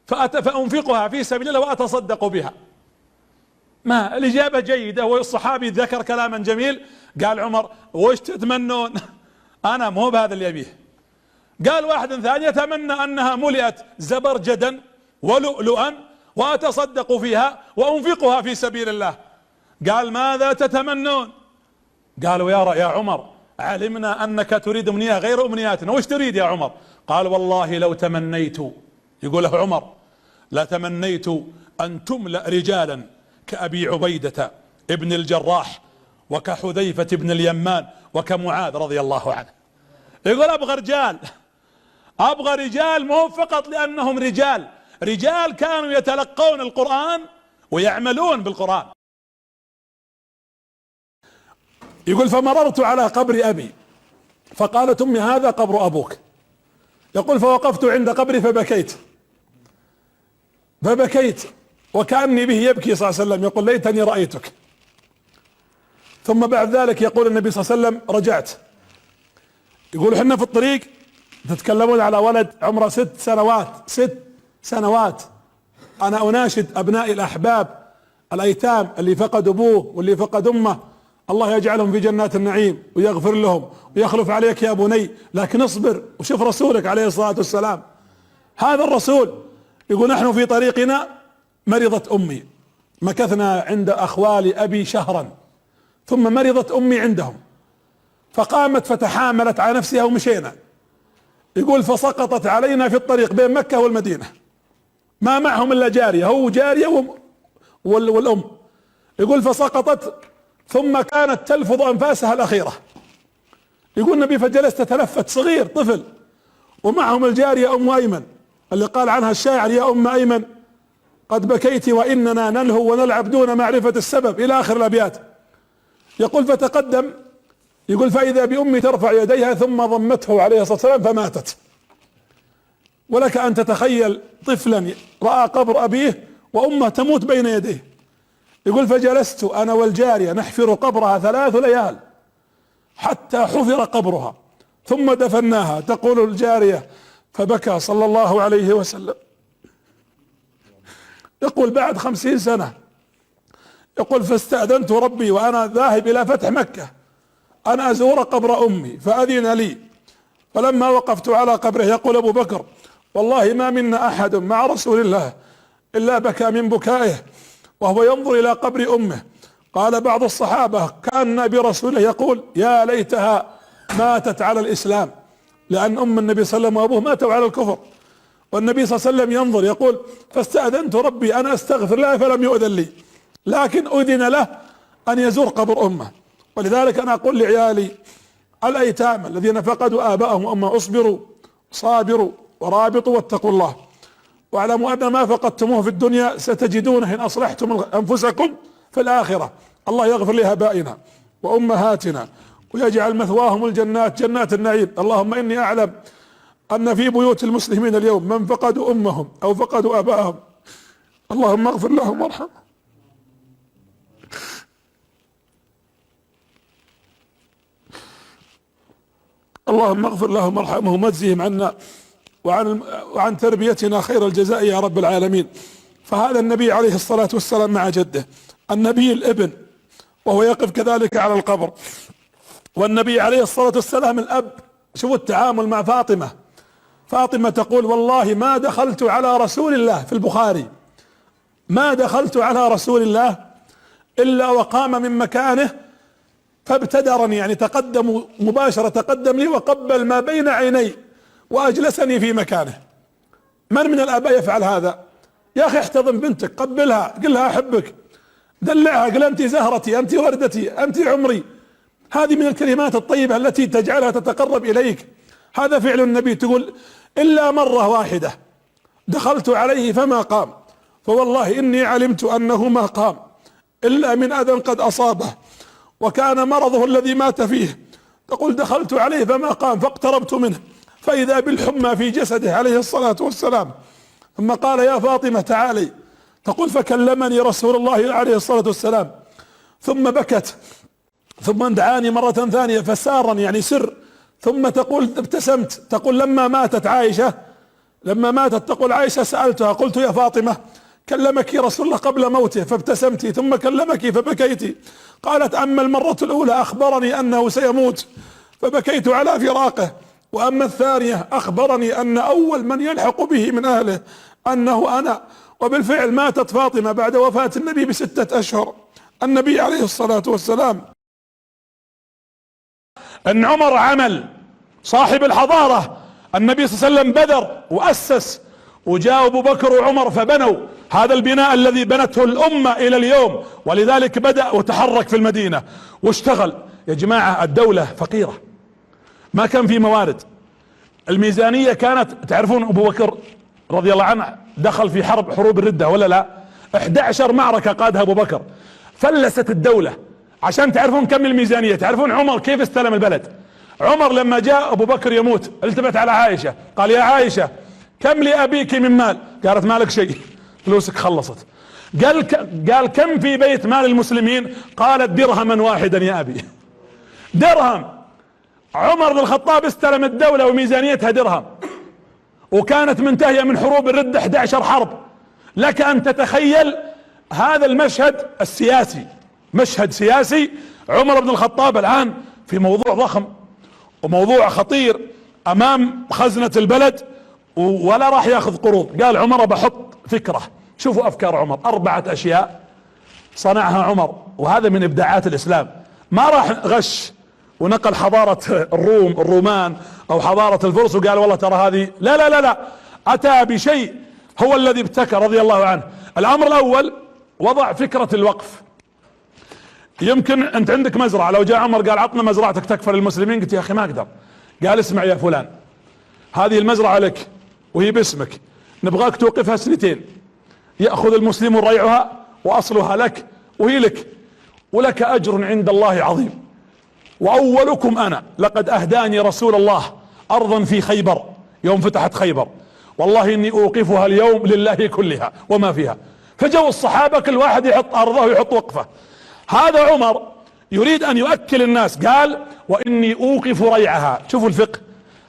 فأنفقها في سبيل الله وأتصدق بها. ما الإجابة جيدة، والصحابي ذكر كلاما جميل. قال عمر: وش تتمنون؟ أنا مو بهذا اللي أبيه. قال واحد ثاني: يتمنى أنها ملئت زبرجدا ولؤلؤا وأتصدق فيها وأنفقها في سبيل الله. قال: ماذا تتمنون؟ قالوا: يا عمر، علمنا أنك تريد أمنية غير أمنياتنا، وش تريد يا عمر؟ قال: والله لو تمنيت، يقول له عمر، لتمنيت أن تملأ رجالا كأبي عبيدة ابن الجراح وكحذيفة بن اليمان وكمعاذ رضي الله عنه. يقول ابغى رجال مو فقط لانهم رجال كانوا يتلقون القرآن ويعملون بالقرآن. يقول فمررت على قبر ابي فقالت امي هذا قبر ابوك. يقول فوقفت عند قبري فبكيت وكأني به يبكي صلى الله عليه وسلم، يقول ليتني رأيتك. ثم بعد ذلك يقول النبي صلى الله عليه وسلم رجعت. يقول حنا في الطريق تتكلمون على ولد عمره 6 سنوات. انا اناشد ابنائي الاحباب الايتام اللي فقدوا ابوه واللي فقد امه، الله يجعلهم في جنات النعيم ويغفر لهم ويخلف عليك يا بني، لكن اصبر وشوف رسولك عليه الصلاة والسلام. هذا الرسول يقول نحن في طريقنا مرضت امي، مكثنا عند اخوال ابي شهرا ثم مرضت امي عندهم، فقامت فتحاملت على نفسها ومشينا. يقول فسقطت علينا في الطريق بين مكة والمدينة، ما معهم الا جارية، هو جارية والام. يقول فسقطت ثم كانت تلفظ انفاسها الاخيرة. يقول النبي فجلست اتلفت، صغير طفل ومعهم الجارية ام ايمن اللي قال عنها الشاعر يا ام ايمن قد بكيت واننا نلهو ونلعب دون معرفة السبب الى اخر الابيات. يقول فتقدم، يقول فاذا بامي ترفع يديها ثم ضمته عليه الصلاة والسلام فماتت. ولك ان تتخيل طفلا رأى قبر ابيه وامه تموت بين يديه. يقول فجلست انا والجارية نحفر قبرها 3 ليال حتى حفر قبرها ثم دفناها. تقول الجارية فبكى صلى الله عليه وسلم. يقول بعد 50 سنة يقول فاستأذنت ربي وانا ذاهب الى فتح مكة ان ازور قبر امي فاذن لي، فلما وقفت على قبره يقول ابو بكر والله ما منا احد مع رسول الله الا بكى من بكائه وهو ينظر الى قبر امه. قال بعض الصحابة كان برسوله يقول يا ليتها ماتت على الاسلام، لان ام النبي صلى الله عليه وسلم وابوه ماتوا على الكفر، والنبي صلى الله عليه وسلم ينظر يقول فاستأذنت ربي ان استغفر له فلم يؤذن لي، لكن اذن له ان يزور قبر امه. ولذلك انا اقول لعيالي الايتام الذين فقدوا ابائهم وامهم اصبروا صابروا ورابطوا واتقوا الله، واعلموا ان ما فقدتموه في الدنيا ستجدونه ان اصلحتم انفسكم في الاخرة. الله يغفر لابائنا وامهاتنا ويجعل مثواهم الجنات جنات النعيم. اللهم اني اعلم ان في بيوت المسلمين اليوم من فقدوا امهم او فقدوا ابائهم، اللهم اغفر لهم وارحمهم. اللهم اغفر لهم وارحمهم واجزهم عنا وعن تربيتنا خير الجزاء يا رب العالمين. فهذا النبي عليه الصلاة والسلام مع جده، النبي الابن وهو يقف كذلك على القبر، والنبي عليه الصلاة والسلام الاب. شوفوا التعامل مع فاطمة تقول والله ما دخلت على رسول الله، في البخاري ما دخلت على رسول الله الا وقام من مكانه فابتدرني، يعني تقدم مباشرة، تقدم لي وقبل ما بين عيني واجلسني في مكانه. من الاباء يفعل هذا؟ يا اخي احتضن بنتك، قبلها، قل لها احبك، دلعها، قل انت زهرتي، انت وردتي، انت عمري. هذه من الكلمات الطيبة التي تجعلها تتقرب اليك. هذا فعل النبي. تقول الا مرة واحدة دخلت عليه فما قام، فوالله اني علمت انه ما قام الا من اذى قد اصابه وكان مرضه الذي مات فيه. تقول دخلت عليه فما قام فاقتربت منه فاذا بالحمى في جسده عليه الصلاة والسلام، ثم قال يا فاطمة تعالي. تقول فكلمني رسول الله عليه الصلاة والسلام ثم بكت ثم دعاني مرة ثانية فسارا، يعني سر. ثم تقول ابتسمت. تقول لما ماتت عائشة، تقول عائشة سألتها قلت يا فاطمة كلمك رسول الله قبل موته فابتسمت، ثم كلمك فبكيت. قالت اما المرة الاولى اخبرني انه سيموت فبكيت على فراقه، واما الثانية اخبرني ان اول من يلحق به من اهله انه انا. وبالفعل ماتت فاطمة بعد وفاة النبي ب6 اشهر. النبي عليه الصلاة والسلام ان عمر عمل صاحب الحضارة، النبي صلى الله عليه وسلم بذر واسس وجاء ابو بكر وعمر فبنوا هذا البناء الذي بنته الامة الى اليوم، ولذلك بدأ وتحرك في المدينة واشتغل. يا جماعة الدولة فقيرة، ما كان في موارد، الميزانية كانت، تعرفون ابو بكر رضي الله عنه دخل في حروب الردة ولا لا؟ 11 معركة قادها ابو بكر، فلست الدولة. عشان تعرفون كم الميزانية، تعرفون عمر كيف استلم البلد؟ عمر لما جاء ابو بكر يموت التفت على عائشة قال يا عائشة كم لأبيك من مال؟ قالت مالك شيء، فلوسك خلصت. قال كم في بيت مال المسلمين؟ قالت درهما واحدا يا ابي. درهم. عمر بن الخطاب استلم الدولة وميزانيتها درهم، وكانت منتهية من حروب الردة 11 حرب. لك ان تتخيل هذا المشهد السياسي، مشهد سياسي. عمر بن الخطاب الان في موضوع ضخم وموضوع خطير امام خزنة البلد، ولا راح ياخذ قروض. قال عمر بحط فكرة. شوفوا افكار عمر، 4 اشياء صنعها عمر، وهذا من ابداعات الاسلام. ما راح غش ونقل حضارة الرومان او حضارة الفرس وقال والله ترى هذه، لا لا لا لا، اتى بشيء هو الذي ابتكر رضي الله عنه. الامر الاول وضع فكرة الوقف. يمكن انت عندك مزرعة، لو جاء عمر قال عطنا مزرعتك تكفل المسلمين، قلت يا اخي ما اقدر. قال اسمع يا فلان، هذه المزرعة لك وهي باسمك، نبغاك توقفها 2 سنين، يأخذ المسلمون ريعها واصلها لك وهي لك، ولك اجر عند الله عظيم. واولكم انا، لقد اهداني رسول الله ارضا في خيبر يوم فتحت خيبر، والله اني اوقفها اليوم لله كلها وما فيها. فجوا الصحابة كل واحد يحط ارضه ويحط وقفه. هذا عمر يريد ان يؤكل الناس، قال واني اوقف ريعها. شوفوا الفقه،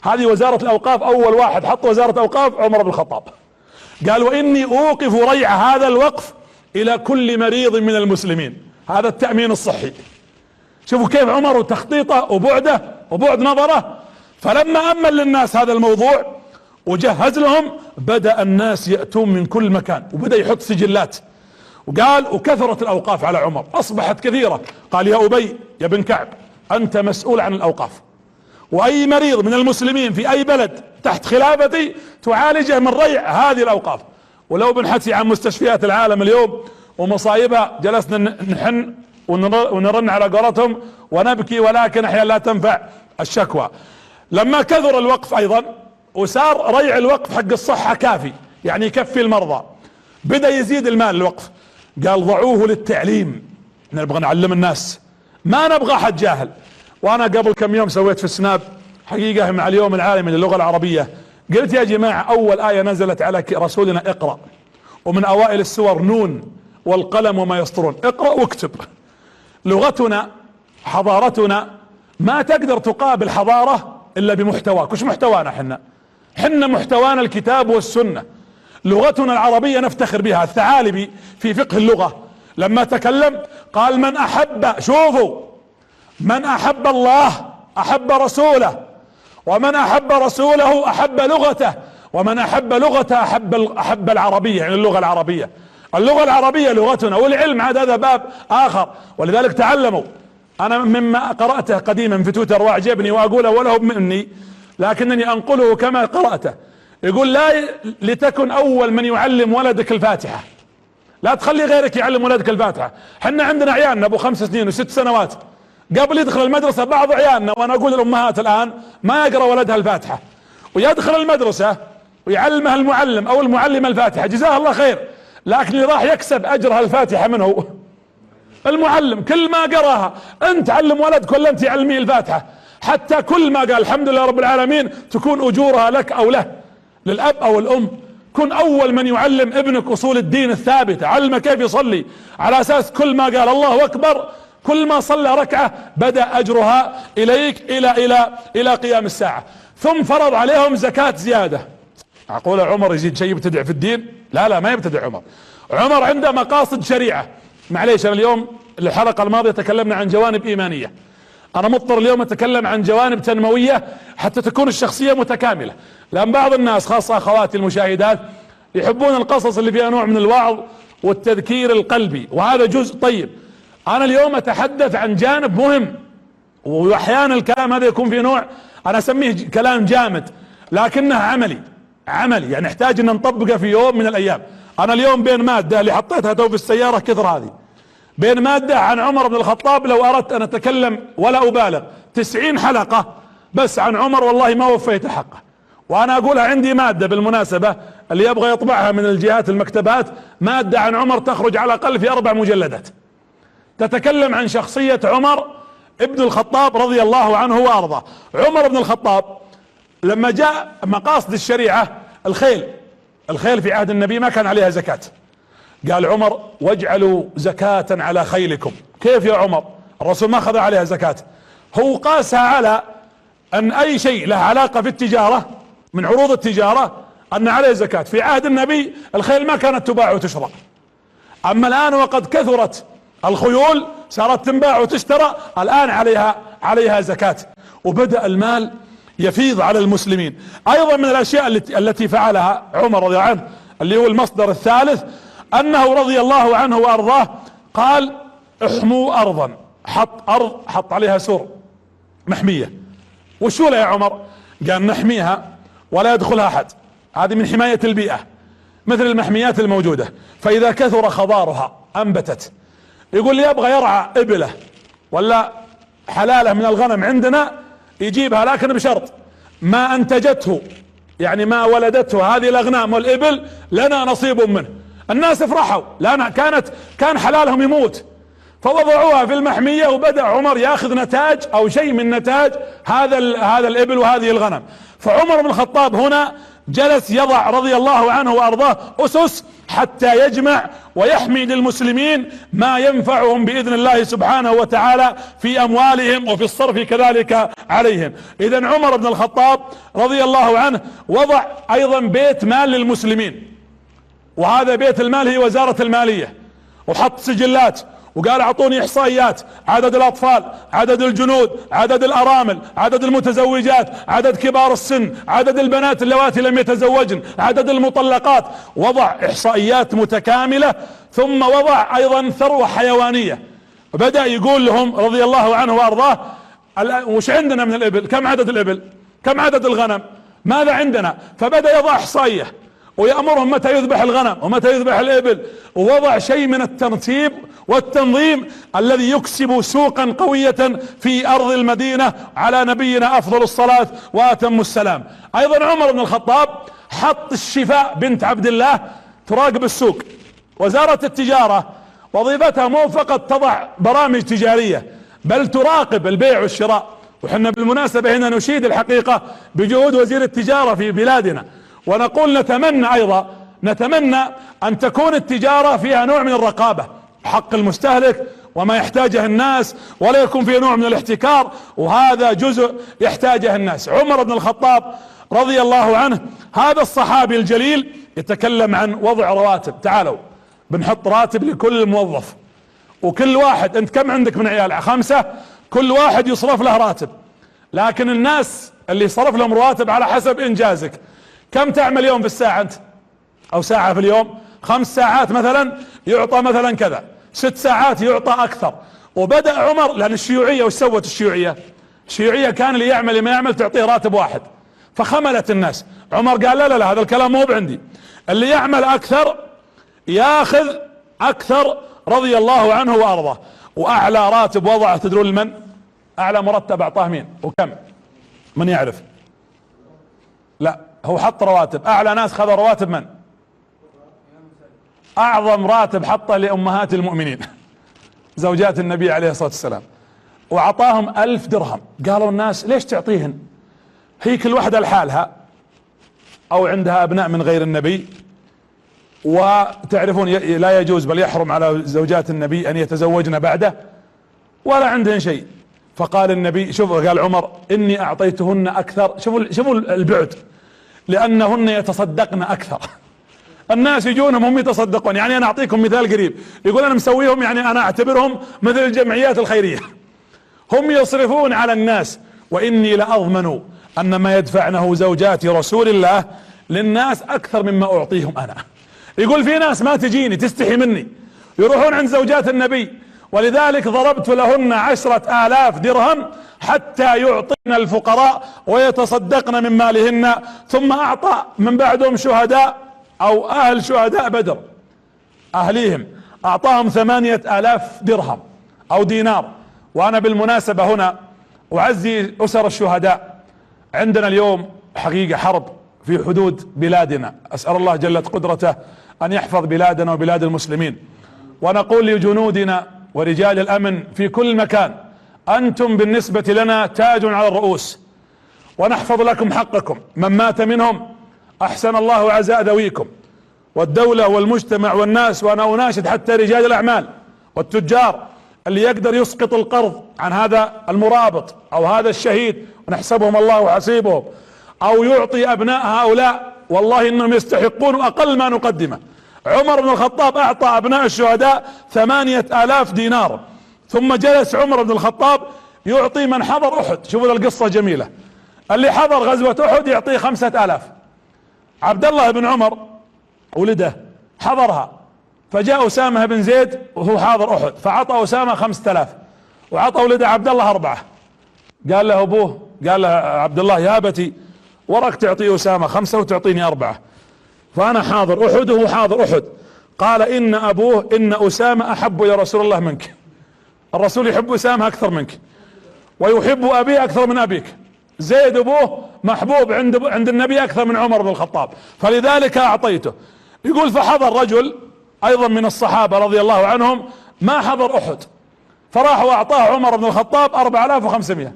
هذه وزارة الاوقاف، اول واحد حط وزارة اوقاف عمر بن الخطاب. قال واني اوقف ريع هذا الوقف الى كل مريض من المسلمين، هذا التأمين الصحي. شوفوا كيف عمر وتخطيطه وبعده وبعد نظره. فلما امن للناس هذا الموضوع وجهز لهم، بدأ الناس يأتون من كل مكان، وبدأ يحط سجلات. وقال وكثرت الاوقاف على عمر، اصبحت كثيرة. قال يا ابي يا بن كعب انت مسؤول عن الاوقاف، واي مريض من المسلمين في اي بلد تحت خلافتي تعالجه من ريع هذه الاوقاف. ولو بنحكي عن مستشفيات العالم اليوم ومصايبها جلسنا نحن ونرن على قولتهم ونبكي، ولكن احيانا لا تنفع الشكوى. لما كثر الوقف ايضا وصار ريع الوقف حق الصحة كافي، يعني يكفي المرضى، بدأ يزيد المال الوقف. قال ضعوه للتعليم، نبغى نعلم الناس، ما نبغى احد جاهل. وانا قبل كم يوم سويت في السناب حقيقة مع اليوم العالمي للغة العربية، قلت يا جماعة اول آية نزلت على رسولنا اقرأ، ومن اوائل السور نون والقلم وما يسطرون، اقرأ واكتب. لغتنا حضارتنا ما تقدر تقابل حضارة الا بمحتواك. وش محتوانا؟ حنا محتوانا الكتاب والسنة. لغتنا العربية نفتخر بها. الثعالبي في فقه اللغة لما تكلم قال من احب، شوفوا، من احب الله احب رسوله، ومن احب رسوله احب لغته، ومن احب لغته احب العربية، يعني اللغة العربية. اللغة العربية لغتنا، والعلم عاد هذا باب اخر. ولذلك تعلموا. انا مما قرأته قديما في تويتر واعجبني واقوله وله مني، لكنني انقله كما قرأته. يقول لا لتكن اول من يعلم ولدك الفاتحة، لا تخلي غيرك يعلم ولدك الفاتحة. حنا عندنا عيالنا ابو 5 سنين و6 سنوات قبل يدخل المدرسة، بعض عيالنا وانا اقول للامهات الان ما يقرأ ولدها الفاتحة، ويدخل المدرسة ويعلمها المعلم او المعلمة الفاتحة، جزاه الله خير، لكن اللي راح يكسب اجرها الفاتحة من هو؟ المعلم. كل ما قراها انت علم ولدك ولا انت علميه الفاتحة، حتى كل ما قال الحمد لله رب العالمين تكون اجورها لك او له، للاب او الام. كن اول من يعلم ابنك اصول الدين الثابتة، علمه كيف يصلي، على اساس كل ما قال الله اكبر، كل ما صلى ركعة بدأ اجرها اليك الى قيام الساعة. ثم فرض عليهم زكاة زيادة. اقول عمر يزيد شيء يبتدع في الدين؟ لا لا، ما يبتدع عمر. عمر عنده مقاصد شريعة. معليش، انا اليوم الحلقة الماضية تكلمنا عن جوانب ايمانية، انا مضطر اليوم اتكلم عن جوانب تنموية حتى تكون الشخصية متكاملة. لان بعض الناس خاصة اخواتي المشاهدات يحبون القصص اللي فيها نوع من الوعظ والتذكير القلبي، وهذا جزء طيب. انا اليوم اتحدث عن جانب مهم، واحيانا الكلام هذا يكون في نوع انا اسميه كلام جامد لكنه عملي. عملي، يعني نحتاج ان نطبقه في يوم من الايام. انا اليوم بين مادة اللي حطيتها تو في السيارة كثر هذه، بين مادة عن عمر بن الخطاب لو اردت ان اتكلم ولا ابالغ 90 حلقة بس عن عمر والله ما وفيت حقه. وانا اقولها عندي مادة بالمناسبة، اللي يبغى يطبعها من الجهات المكتبات، مادة عن عمر تخرج على الاقل في 4 مجلدات، تتكلم عن شخصية عمر ابن الخطاب رضي الله عنه وارضاه. عمر بن الخطاب لما جاء مقاصد الشريعة، الخيل في عهد النبي ما كان عليها زكاة. قال عمر: واجعلوا زكاة على خيلكم. كيف يا عمر؟ الرسول ما اخذ عليها زكاة. هو قاسها على ان اي شيء له علاقة في التجارة من عروض التجارة ان عليه زكاة. في عهد النبي الخيل ما كانت تباع وتشرى، اما الان وقد كثرت الخيول صارت تنباع وتشترى، الان عليها زكاة. وبدأ المال يفيض على المسلمين. ايضا من الاشياء التي فعلها عمر رضي الله عنه اللي هو المصدر الثالث، انه رضي الله عنه وارضاه قال: احموا ارضا، حط عليها سور محمية. وشو يا عمر؟ قال: نحميها ولا يدخلها احد، هذه من حماية البيئة مثل المحميات الموجودة. فاذا كثر خضارها انبتت. يقول لي يبغى يرعى ابله ولا حلاله من الغنم عندنا يجيبها، لكن بشرط ما انتجته، يعني ما ولدته هذه الاغنام والابل لنا نصيب منه. الناس فرحوا لان كان حلالهم يموت، فوضعوها في المحمية. وبدأ عمر ياخذ نتاج او شيء من نتاج هذا الابل وهذه الغنم. فعمر بن الخطاب هنا جلس يضع رضي الله عنه وارضاه اسس حتى يجمع ويحمي للمسلمين ما ينفعهم باذن الله سبحانه وتعالى في اموالهم وفي الصرف كذلك عليهم. اذا عمر بن الخطاب رضي الله عنه وضع ايضا بيت مال للمسلمين، وهذا بيت المال هي وزارة المالية، وحط سجلات وقال: اعطوني احصائيات عدد الاطفال، عدد الجنود، عدد الارامل، عدد المتزوجات، عدد كبار السن، عدد البنات اللواتي لم يتزوجن، عدد المطلقات. وضع احصائيات متكاملة، ثم وضع ايضا ثروة حيوانية. بدأ يقول لهم رضي الله عنه وارضاه: وش عندنا من الابل؟ كم عدد الابل؟ كم عدد الغنم؟ ماذا عندنا؟ فبدأ يضع احصائية ويأمرهم متى يذبح الغنم ومتى يذبح الابل. ووضع شيء من الترتيب والتنظيم الذي يكسب سوقا قوية في ارض المدينة، على نبينا افضل الصلاة واتم السلام. ايضا عمر بن الخطاب حط الشفاء بنت عبد الله تراقب السوق. وزارة التجارة وظيفتها مو فقط تضع برامج تجارية، بل تراقب البيع والشراء. وحنا بالمناسبة هنا نشيد الحقيقة بجهود وزير التجارة في بلادنا، ونقول نتمنى ان تكون التجارة فيها نوع من الرقابة حق المستهلك وما يحتاجه الناس، ولا يكون فيه نوع من الاحتكار، وهذا جزء يحتاجه الناس. عمر بن الخطاب رضي الله عنه هذا الصحابي الجليل يتكلم عن وضع رواتب. تعالوا بنحط راتب لكل موظف، وكل واحد، انت كم عندك من عيال؟ 5، كل واحد يصرف له راتب. لكن الناس اللي صرف لهم رواتب على حسب انجازك. كم تعمل يوم في الساعة انت؟ او ساعة في اليوم؟ 5 ساعات مثلا يعطى مثلا كذا، 6 ساعات يعطى اكثر. وبدأ عمر، لان الشيوعية وش سوت الشيوعية كان اللي يعمل ما يعمل تعطيه راتب واحد، فخملت الناس. عمر قال: لا هذا الكلام مو بعندي، اللي يعمل اكثر ياخذ اكثر رضي الله عنه وارضاه. واعلى راتب وضعه تدرون لمن؟ اعلى مرتب اعطاه مين وكم؟ من يعرف؟ لا، هو حط رواتب. اعلى ناس خذوا رواتب من؟ اعظم راتب حطه لامهات المؤمنين زوجات النبي عليه الصلاة والسلام، واعطاهم 1000 درهم. قالوا الناس: ليش تعطيهن؟ هي كل واحدة لحالها او عندها ابناء من غير النبي، وتعرفون لا يجوز بل يحرم على زوجات النبي ان يتزوجن بعده، ولا عندهن شيء. فقال النبي، قال عمر: اني اعطيتهن اكثر. شوفوا البعد، لانهن يتصدقن اكثر. الناس يجونهم هم يتصدقون. يعني انا اعطيكم مثال قريب، يقول انا مسويهم، يعني انا اعتبرهم مثل الجمعيات الخيرية، هم يصرفون على الناس، واني لاضمن ان ما يدفعنه زوجات رسول الله للناس اكثر مما اعطيهم انا. يقول في ناس ما تجيني تستحي مني، يروحون عند زوجات النبي ولذلك ضربت لهن 10,000 درهم حتى يعطين الفقراء ويتصدقن من مالهن. ثم اعطى من بعدهم شهداء او اهل شهداء بدر اهليهم، اعطاهم 8,000 درهم او دينار. وانا بالمناسبة هنا اعزي اسر الشهداء. عندنا اليوم حقيقة حرب في حدود بلادنا، اسأل الله جلت قدرته ان يحفظ بلادنا وبلاد المسلمين. ونقول لجنودنا ورجال الامن في كل مكان: انتم بالنسبة لنا تاج على الرؤوس، ونحفظ لكم حقكم. من مات منهم احسن الله عزاء ذويكم، والدولة والمجتمع والناس، وانا اناشد حتى رجال الاعمال والتجار اللي يقدر يسقط القرض عن هذا المرابط او هذا الشهيد، ونحسبهم الله وحسيبهم، او يعطي ابناء هؤلاء، والله انهم يستحقون اقل ما نقدمه. عمر بن الخطاب اعطى ابناء الشهداء 8,000 دينار، ثم جلس عمر بن الخطاب يعطي من حضر احد. شوفوا القصة جميلة، اللي حضر غزوة احد يعطيه 5,000. عبد الله بن عمر ولده حضرها، فجاء اسامة بن زيد وهو حاضر احد فعطى اسامة 5,000، وعطى ولده عبد الله 4. قال له ابوه، قال له عبد الله يا ابتي ورك تعطي اسامة 5 وتعطيني 4، فانا حاضر احد وهو حاضر احد. قال ان ابوه ان اسامة احب يا رسول الله منك، الرسول يحب اسامة اكثر منك، ويحب ابي اكثر من ابيك. زيد ابوه محبوب عند النبي اكثر من عمر بن الخطاب، فلذلك اعطيته. يقول فحضر رجل ايضا من الصحابة رضي الله عنهم ما حضر احد، فراح واعطاه عمر بن الخطاب 4,500.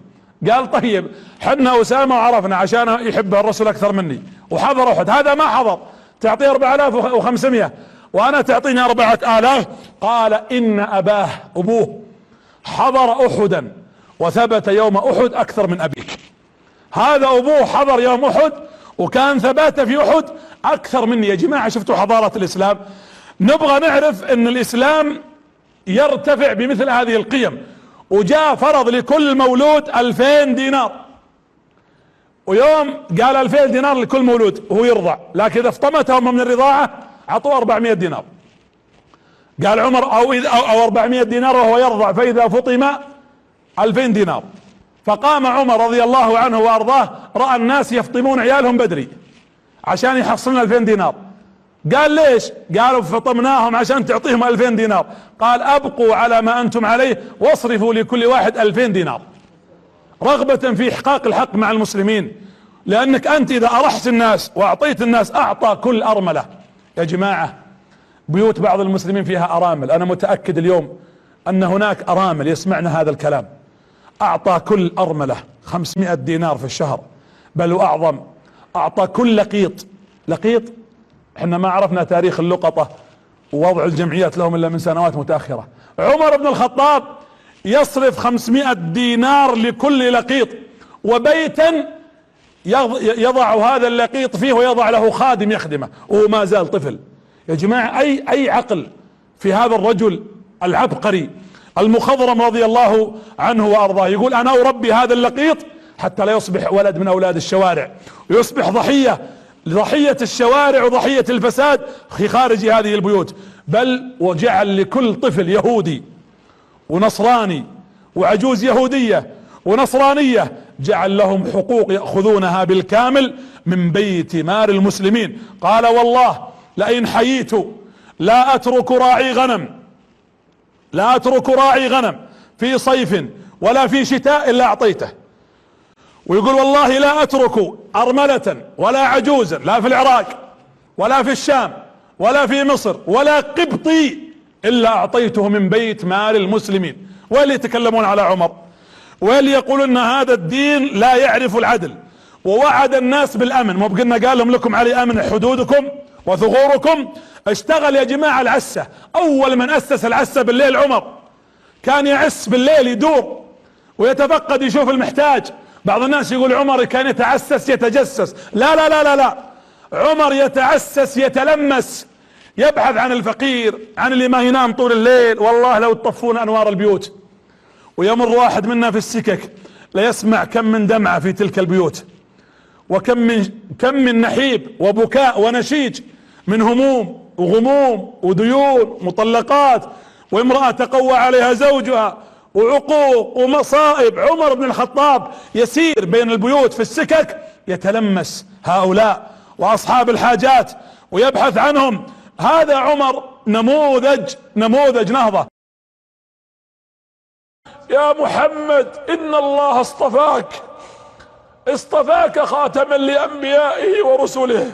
قال طيب حنا اسامة وعرفنا عشان يحب الرسول اكثر مني وحضر احد، هذا ما حضر تعطيه 4,500 وانا تعطيني 4,000. قال ان اباه ابوه حضر احدا وثبت يوم احد اكثر من ابيك. هذا ابوه حضر يوم احد وكان ثباته في احد اكثر مني. يا جماعة شفتوا حضارة الاسلام؟ نبغى نعرف ان الاسلام يرتفع بمثل هذه القيم. وجاء فرض لكل مولود 2,000 دينار، ويوم قال 2,000 دينار لكل مولود وهو يرضع، لكن اذا افطمتهم من الرضاعة اعطوه 400 دينار. قال عمر او 400 دينار وهو يرضع، فاذا فطم 2,000 دينار. فقام عمر رضي الله عنه وارضاه، رأى الناس يفطمون عيالهم بدري عشان يحصلون 2,000 دينار. قال ليش؟ قالوا فطمناهم عشان تعطيهم 2,000 دينار. قال ابقوا على ما انتم عليه واصرفوا لكل واحد 2,000 دينار، رغبة في احقاق الحق مع المسلمين. لانك انت اذا ارحت الناس واعطيت الناس، اعطى كل ارملة. يا جماعة بيوت بعض المسلمين فيها ارامل، انا متأكد اليوم ان هناك ارامل يسمعنا هذا الكلام. اعطى كل ارملة 500 دينار في الشهر، بل واعظم. اعطى كل لقيط احنا ما عرفنا تاريخ اللقطة ووضع الجمعيات لهم الا من سنوات متأخرة. عمر بن الخطاب يصرف 500 دينار لكل لقيط، وبيتا يضع هذا اللقيط فيه ويضع له خادم يخدمه وهو ما زال طفل. يا جماعة اي عقل في هذا الرجل العبقري المخضرم رضي الله عنه وارضاه. يقول انا اربي هذا اللقيط حتى لا يصبح ولد من اولاد الشوارع ويصبح ضحية الشوارع وضحية الفساد في خارج هذه البيوت. بل وجعل لكل طفل يهودي ونصراني وعجوز يهودية ونصرانية جعل لهم حقوق يأخذونها بالكامل من بيت مال المسلمين. قال والله لئن حييت لا اترك راعي غنم في صيف ولا في شتاء الا اعطيته. ويقول والله لا اترك ارملة ولا عجوزا لا في العراق ولا في الشام ولا في مصر ولا قبطي الا اعطيته من بيت مال المسلمين. واللي يتكلمون على عمر واللي يقولون ان هذا الدين لا يعرف العدل، ووعد الناس بالامن. مو بقلنا قال لهم لكم علي امن حدودكم وثغوركم؟ اشتغل يا جماعة العسة. اول من اسس العسة بالليل عمر، كان يعس بالليل يدور ويتفقد يشوف المحتاج. بعض الناس يقول عمر كان يتعسس يتجسس، لا لا لا لا لا، عمر يتعسس يتلمس، يبحث عن الفقير، عن اللي ما ينام طول الليل. والله لو تطفون انوار البيوت ويمر واحد منا في السكك ليسمع كم من دمعة في تلك البيوت، وكم من نحيب وبكاء ونشيج من هموم وغموم وديون مطلقات وامرأة تقوى عليها زوجها، وعقوق ومصائب. عمر بن الخطاب يسير بين البيوت في السكك يتلمس هؤلاء واصحاب الحاجات ويبحث عنهم. هذا عمر نموذج نهضة. يا محمد إن الله اصطفاك خاتما لأنبيائه ورسله،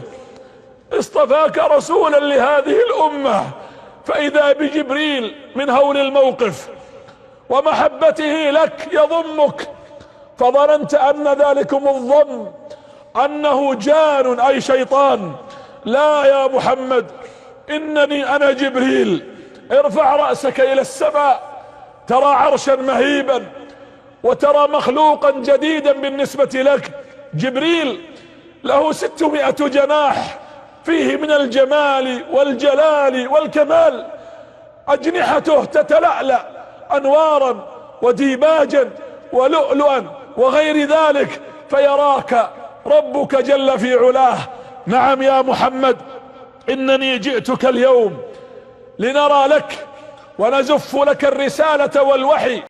اصطفاك رسولا لهذه الأمة. فإذا بجبريل من هول الموقف ومحبته لك يضمك، فظننت أن ذلكم الظن أنه جان أي شيطان. لا يا محمد، إنني أنا جبريل. ارفع رأسك إلى السماء، ترى عرشا مهيبا وترى مخلوقا جديدا بالنسبة لك. جبريل له 600 جناح فيه من الجمال والجلال والكمال، أجنحته تتلألأ أنوارا وديباجا ولؤلؤا وغير ذلك، فيراك ربك جل في علاه. نعم يا محمد، إنني جئتك اليوم لنرى لك ونزف لك الرسالة والوحي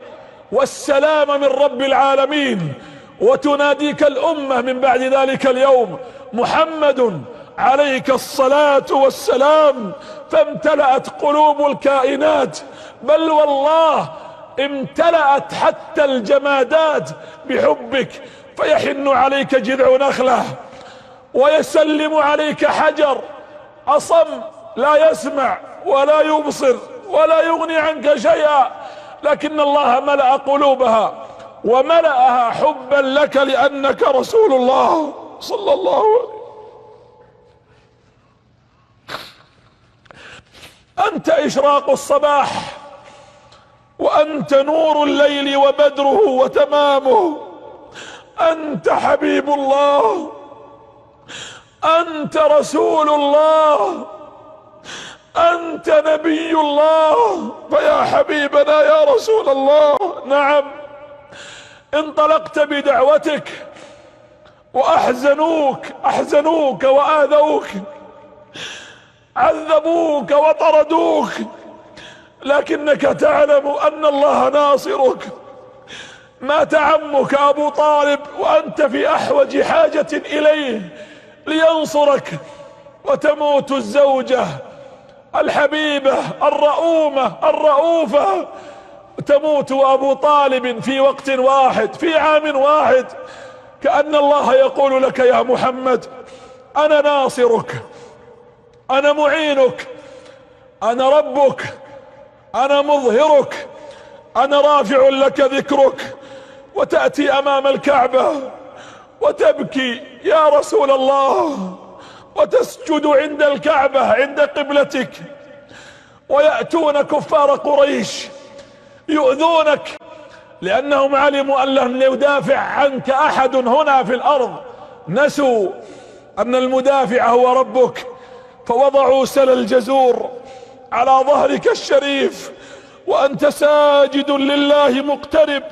والسلام من رب العالمين، وتناديك الأمة من بعد ذلك اليوم: محمد عليك الصلاة والسلام. فامتلأت قلوب الكائنات، بل والله امتلأت حتى الجمادات بحبك، فيحن عليك جذع نخلة ويسلم عليك حجر أصم لا يسمع ولا يبصر ولا يغني عنك شيئا، لكن الله ملأ قلوبها وملأها حبا لك لأنك رسول الله صلى الله عليه وسلم. أنت إشراق الصباح، وأنت نور الليل وبدره وتمامه. أنت حبيب الله، أنت رسول الله، أنت نبي الله. فيا حبيبنا يا رسول الله، نعم انطلقت بدعوتك وأحزنوك وآذوك، عذبوك وطردوك، لكنك تعلم أن الله ناصرك. مات عمك أبو طالب وأنت في أحوج حاجة إليه لينصرك، وتموت الزوجة الحبيبة الرؤوفة، تموت أبو طالب في وقت واحد في عام واحد. كأن الله يقول لك يا محمد: أنا ناصرك، أنا معينك، أنا ربك، أنا مظهرك، أنا رافع لك ذكرك. وتأتي أمام الكعبة وتبكي يا رسول الله، وتسجد عند الكعبة عند قبلتك، ويأتون كفار قريش يؤذونك، لأنهم علموا أن لن يدافع عنك أحد هنا في الأرض. نسوا أن المدافع هو ربك، فوضعوا سل الجزور على ظهرك الشريف وأنت ساجد لله مقترب،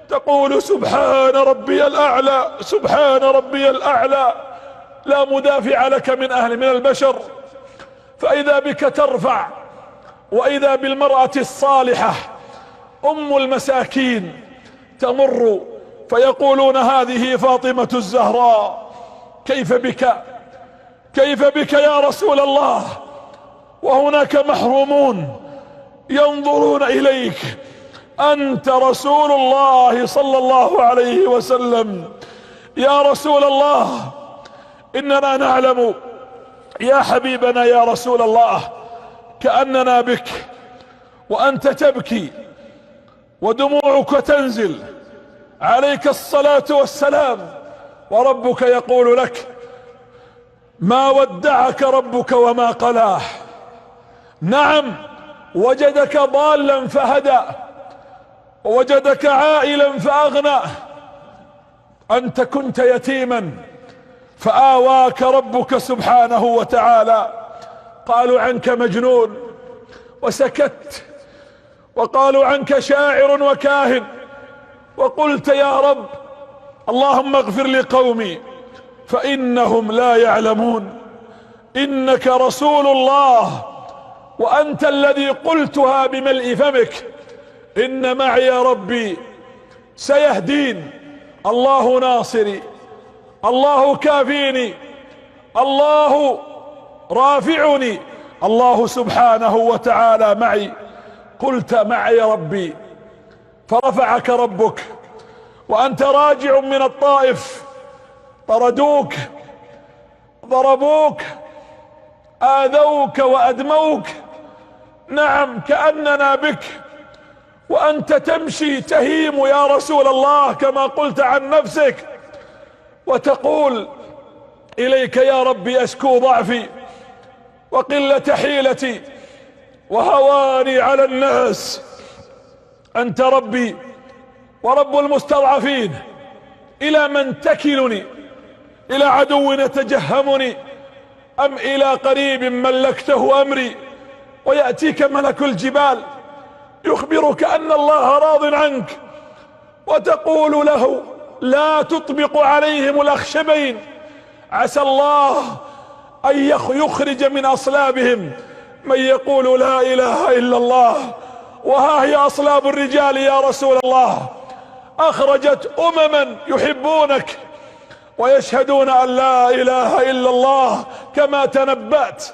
تقول: سبحان ربي الأعلى، سبحان ربي الأعلى. لا مدافع لك من البشر. فإذا بك ترفع، وإذا بالمرأة الصالحة أم المساكين تمر، فيقولون: هذه فاطمة الزهراء. كيف بك يا رسول الله، وهناك محرومون ينظرون إليك. أنت رسول الله صلى الله عليه وسلم. يا رسول الله، إننا نعلم يا حبيبنا يا رسول الله كأننا بك وأنت تبكي ودموعك تنزل، عليك الصلاة والسلام، وربك يقول لك: ما ودعك ربك وما قلاه. نعم، وجدك ضالا فهدى، ووجدك عائلا فأغنى. أنت كنت يتيما فآواك ربك سبحانه وتعالى. قالوا عنك مجنون وسكت، وقالوا عنك شاعر وكاهن، وقلت: يا رب، اللهم اغفر لقومي فإنهم لا يعلمون. إنك رسول الله وأنت الذي قلتها بملء فمك: إن معي ربي سيهدين. الله ناصري، الله كافيني، الله رافعني، الله سبحانه وتعالى معي. قلت معي ربي فرفعك ربك، وأنت راجع من الطائف طردوك، ضربوك، آذوك وأدموك. نعم، كأننا بك وأنت تمشي تهيم يا رسول الله كما قلت عن نفسك، وتقول: إليك يا ربي أشكو ضعفي وقلة حيلتي وهواني على الناس. أنت ربي ورب المستضعفين، إلى من تكلني؟ إلى عدو يتجهمني، أم إلى قريب ملكته أمري؟ ويأتيك ملك الجبال يخبرك أن الله راض عنك، وتقول له: لا تطبق عليهم الأخشبين، عسى الله أن يخرج من أصلابهم من يقول لا إله إلا الله. وها هي أصلاب الرجال يا رسول الله أخرجت أمما يحبونك ويشهدون أن لا إله إلا الله كما تنبأت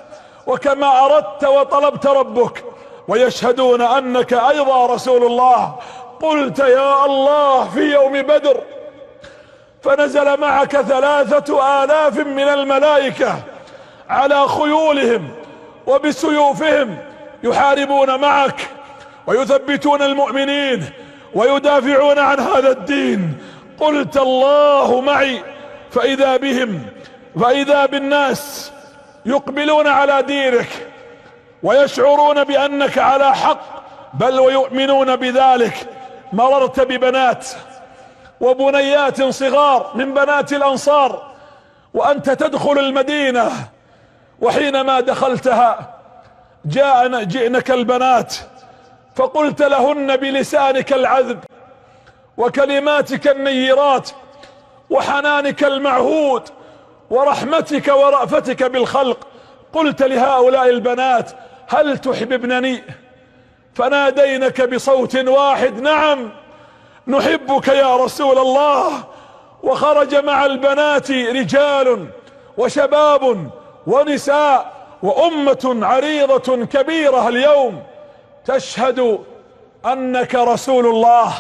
وكما أردت وطلبت ربك، ويشهدون أنك أيضا رسول الله. قلت يا الله في يوم بدر: فنزل معك 3000 من الملائكة على خيولهم وبسيوفهم يحاربون معك ويثبتون المؤمنين ويدافعون عن هذا الدين. قلت الله معي، فإذا بالناس يقبلون على دينك ويشعرون بأنك على حق، بل ويؤمنون بذلك. مررت ببنات وبنيات صغار من بنات الأنصار وأنت تدخل المدينة، وحينما دخلتها جئنك البنات فقلت لهن بلسانك العذب وكلماتك النيرات وحنانك المعهود ورحمتك ورأفتك بالخلق، قلت لهؤلاء البنات: هل تحببنني؟ فنادينك بصوت واحد: نعم نحبك يا رسول الله. وخرج مع البنات رجال وشباب ونساء وأمة عريضة كبيرة اليوم تشهد أنك رسول الله.